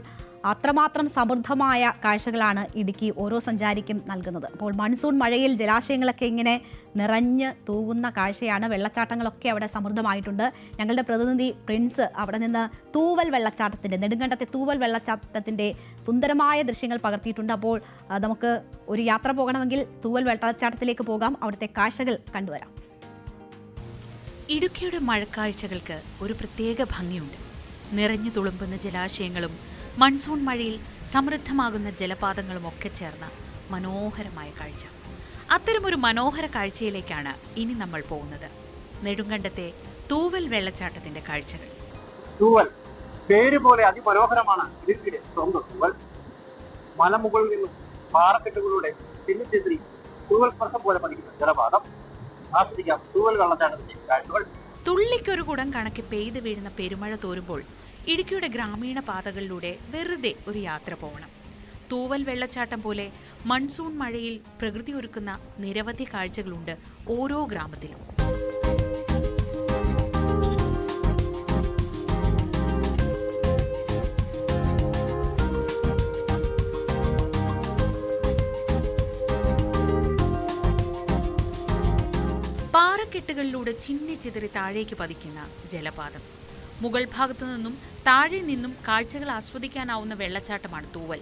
അത്രമാത്രം സമൃദ്ധമായ കാഴ്ചകളാണ് ഇടുക്കി ഓരോ സഞ്ചാരിക്കും നൽകുന്നത്. അപ്പോൾ മൺസൂൺ മഴയിൽ ജലാശയങ്ങളൊക്കെ ഇങ്ങനെ നിറഞ്ഞ് തൂവുന്ന കാഴ്ചയാണ്. വെള്ളച്ചാട്ടങ്ങളൊക്കെ അവിടെ സമൃദ്ധമായിട്ടുണ്ട്. ഞങ്ങളുടെ പ്രതിനിധി പ്രിൻസ് അവിടെ നിന്ന് തൂവൽ വെള്ളച്ചാട്ടത്തിൻ്റെ, നെടുങ്കണ്ടത്തെ തൂവൽ വെള്ളച്ചാട്ടത്തിൻ്റെ സുന്ദരമായ ദൃശ്യങ്ങൾ പകർത്തിയിട്ടുണ്ട്. അപ്പോൾ നമുക്ക് ഒരു യാത്ര പോകണമെങ്കിൽ തൂവൽ വെള്ളച്ചാട്ടത്തിലേക്ക് പോകാം, അവിടുത്തെ കാഴ്ചകൾ കണ്ടുവരാം. ഇടുക്കിയുടെ മഴക്കാഴ്ചകൾക്ക് ഒരു പ്രത്യേക ഭംഗിയുണ്ട്. നിറഞ്ഞു തുളുമ്പുന്ന ജലാശയങ്ങളും മൺസൂൺ മഴയിൽ സമൃദ്ധമാകുന്ന ജലപാതങ്ങളും ഒക്കെ ചേർന്ന മനോഹരമായ കാഴ്ച. അത്തരമൊരു മനോഹര കാഴ്ചയിലേക്കാണ് ഇനി നമ്മൾ പോകുന്നത്. നെടുങ്കണ്ടത്തെ തൂവൽ വെള്ളച്ചാട്ടത്തിന്റെ കാഴ്ചകൾ. തൂവൽ പേര് പോലെ അതിമനോഹരമാണ് ഇടുക്കിയുടെ സ്വന്തം തൂവൽ. മലമുകളിൽ നിന്നും പാറക്കെട്ടുകളുടെ ചിന്നിച്ചെതിരി തൂവൽ സ്പർശം പോലെ പതിക്കുന്ന ജലപാതം ആസ്വദിക്കാം. തൂവൽ വെള്ളച്ചാട്ടത്തിന്റെ കാഴ്ചകൾ. തുള്ളിക്കൊരു കുടം കണക്കി പെയ്തു വീഴുന്ന പെരുമഴ തോരുമ്പോൾ ഇടുക്കിയുടെ ഗ്രാമീണ പാതകളിലൂടെ വെറുതെ ഒരു യാത്ര പോകണം. തൂവൽ വെള്ളച്ചാട്ടം പോലെ മൺസൂൺ മഴയിൽ പ്രകൃതി ഒരുക്കുന്ന നിരവധി കാഴ്ചകളുണ്ട് ഓരോ ഗ്രാമത്തിലും. പാറക്കെട്ടുകളിലൂടെ ചിന്നിച്ചിതറി താഴേക്ക് പതിക്കുന്ന ജലപാതം. മുകൾ ഭാഗത്തു നിന്നും താഴെ നിന്നും കാഴ്ചകൾ ആസ്വദിക്കാനാവുന്ന വെള്ളച്ചാട്ടമാണ് തൂവൽ.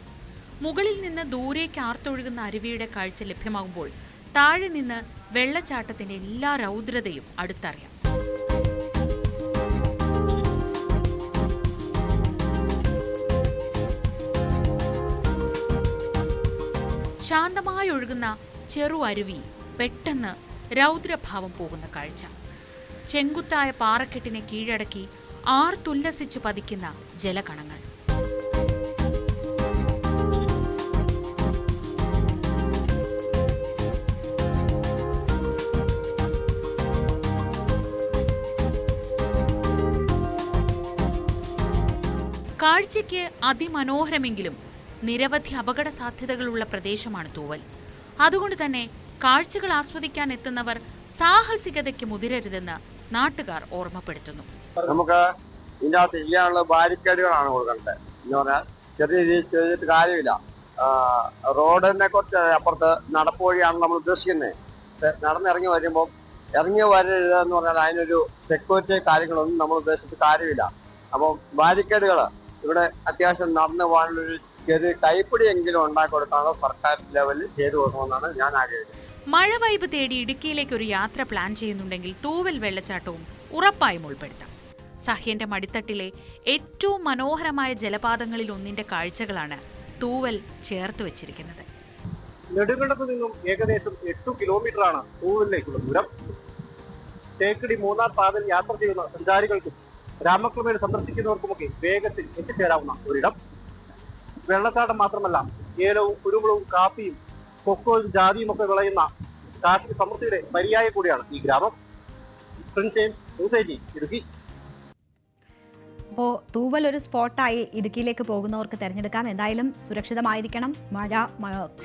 മുകളിൽ നിന്ന് ദൂരേക്ക് ആർത്തൊഴുകുന്ന അരുവിയുടെ കാഴ്ച ലഭ്യമാകുമ്പോൾ താഴെ നിന്ന് വെള്ളച്ചാട്ടത്തിന്റെ എല്ലാ രൗദ്രതയും അടുത്തറിയാം. ശാന്തമായി ഒഴുകുന്ന ചെറു അരുവി പെട്ടെന്ന് രൗദ്രഭാവം പോകുന്ന കാഴ്ച. ചെങ്കുത്തായ പാറക്കെട്ടിനെ കീഴടക്കി ആർത്തുല്ലസിച്ച് പതിക്കുന്ന ജലകണങ്ങൾ. കാഴ്ചയ്ക്ക് അതിമനോഹരമെങ്കിലും നിരവധി അപകട സാധ്യതകളുള്ള പ്രദേശമാണ് തൂവൽ. അതുകൊണ്ട് തന്നെ കാഴ്ചകൾ ആസ്വദിക്കാൻ എത്തുന്നവർ സാഹസികതയ്ക്ക് മുതിരരുതെന്ന് നാട്ടുകാർ ഓർമ്മപ്പെടുത്തുന്നു. നമുക്ക് ഇതിൻ്റെ അകത്ത് ചെയ്യാനുള്ള ബാരിക്കേഡുകളാണ് കൊടുക്കേണ്ടത്. എന്ന് പറഞ്ഞാൽ ചെറിയ രീതിയിൽ ചെയ്തിട്ട് കാര്യമില്ല. റോഡിനെ കുറച്ച് അപ്പുറത്ത് നടപ്പ് വഴിയാണ് നമ്മൾ ഉദ്ദേശിക്കുന്നത്. നടന്നിറങ്ങി വരുമ്പോൾ ഇറങ്ങി വരരുത് എന്ന് പറഞ്ഞാൽ അതിനൊരു സെക്യൂരിറ്റി കാര്യങ്ങളൊന്നും നമ്മൾ ഉദ്ദേശിച്ചിട്ട് കാര്യമില്ല. അപ്പം ബാരിക്കേഡുകൾ ഇവിടെ അത്യാവശ്യം നടന്നു പോകാനുള്ളൊരു ചെറിയ കൈപ്പിടിയെങ്കിലും ഉണ്ടാക്കി കൊടുക്കാനുള്ള സർക്കാർ ലെവലിൽ ചെയ്തു കൊടുക്കണമെന്നാണ് ഞാൻ ആഗ്രഹിക്കുന്നത്. മഴ വൈബ് തേടി ഇടുക്കിയിലേക്ക് ഒരു യാത്ര പ്ലാൻ ചെയ്യുന്നുണ്ടെങ്കിൽ തൂവൽ വെള്ളച്ചാട്ടവും ഉറപ്പായും ഉൾപ്പെടുത്താം. സഹ്യന്റെ മടിത്തട്ടിലെ ഏറ്റവും മനോഹരമായ ജലപാതങ്ങളിൽ ഒന്നിന്റെ കാഴ്ചകളാണ് തൂവൽ ചേർത്ത് വെച്ചിരിക്കുന്നത്. നെടുങ്കണ്ടത്ത് നിന്നും ഏകദേശം 8 കിലോമീറ്ററാണ് തൂവലിലേക്കുള്ള ദൂരം. തേക്കടി മൂന്നാർ പാതയിൽ യാത്ര ചെയ്യുന്ന സഞ്ചാരികൾക്കും രാമക്രമേണ സന്ദർശിക്കുന്നവർക്കുമൊക്കെ വേഗത്തിൽ എത്തിച്ചേരാവുന്ന ഒരിടം. വെള്ളച്ചാട്ടം മാത്രമല്ല, ഏലവും കുരുമുളകും കാപ്പിയും കൊക്കോയും ജാതിയും ഒക്കെ വിളയുന്ന കാർഷിക സമൃദ്ധിയുടെ പര്യായ കൂടിയാണ് ഈ ഗ്രാമം. ഇടുക്കി. അപ്പോൾ തൂവൽ ഒരു സ്പോട്ടായി ഇടുക്കിയിലേക്ക് പോകുന്നവർക്ക് തിരഞ്ഞെടുക്കാം. എന്തായാലും സുരക്ഷിതമായിരിക്കണം. മഴ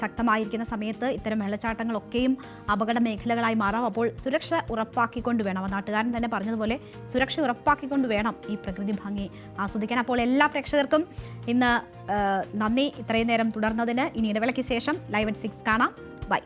ശക്തമായിരിക്കുന്ന സമയത്ത് ഇത്തരം വെള്ളച്ചാട്ടങ്ങളൊക്കെയും അപകട മേഖലകളായി മാറാം. അപ്പോൾ സുരക്ഷ ഉറപ്പാക്കിക്കൊണ്ട് വേണം, നാട്ടുകാരൻ തന്നെ പറഞ്ഞതുപോലെ സുരക്ഷ ഉറപ്പാക്കിക്കൊണ്ട് വേണം ഈ പ്രകൃതി ഭംഗി ആസ്വദിക്കാൻ. അപ്പോൾ എല്ലാ പ്രേക്ഷകർക്കും ഇന്ന് നന്ദി ഇത്രയും നേരം തുടർന്നതിന്. ഇനി ഇടവേളയ്ക്ക് ശേഷം ലൈവ് at 6 കാണാം. ബൈ.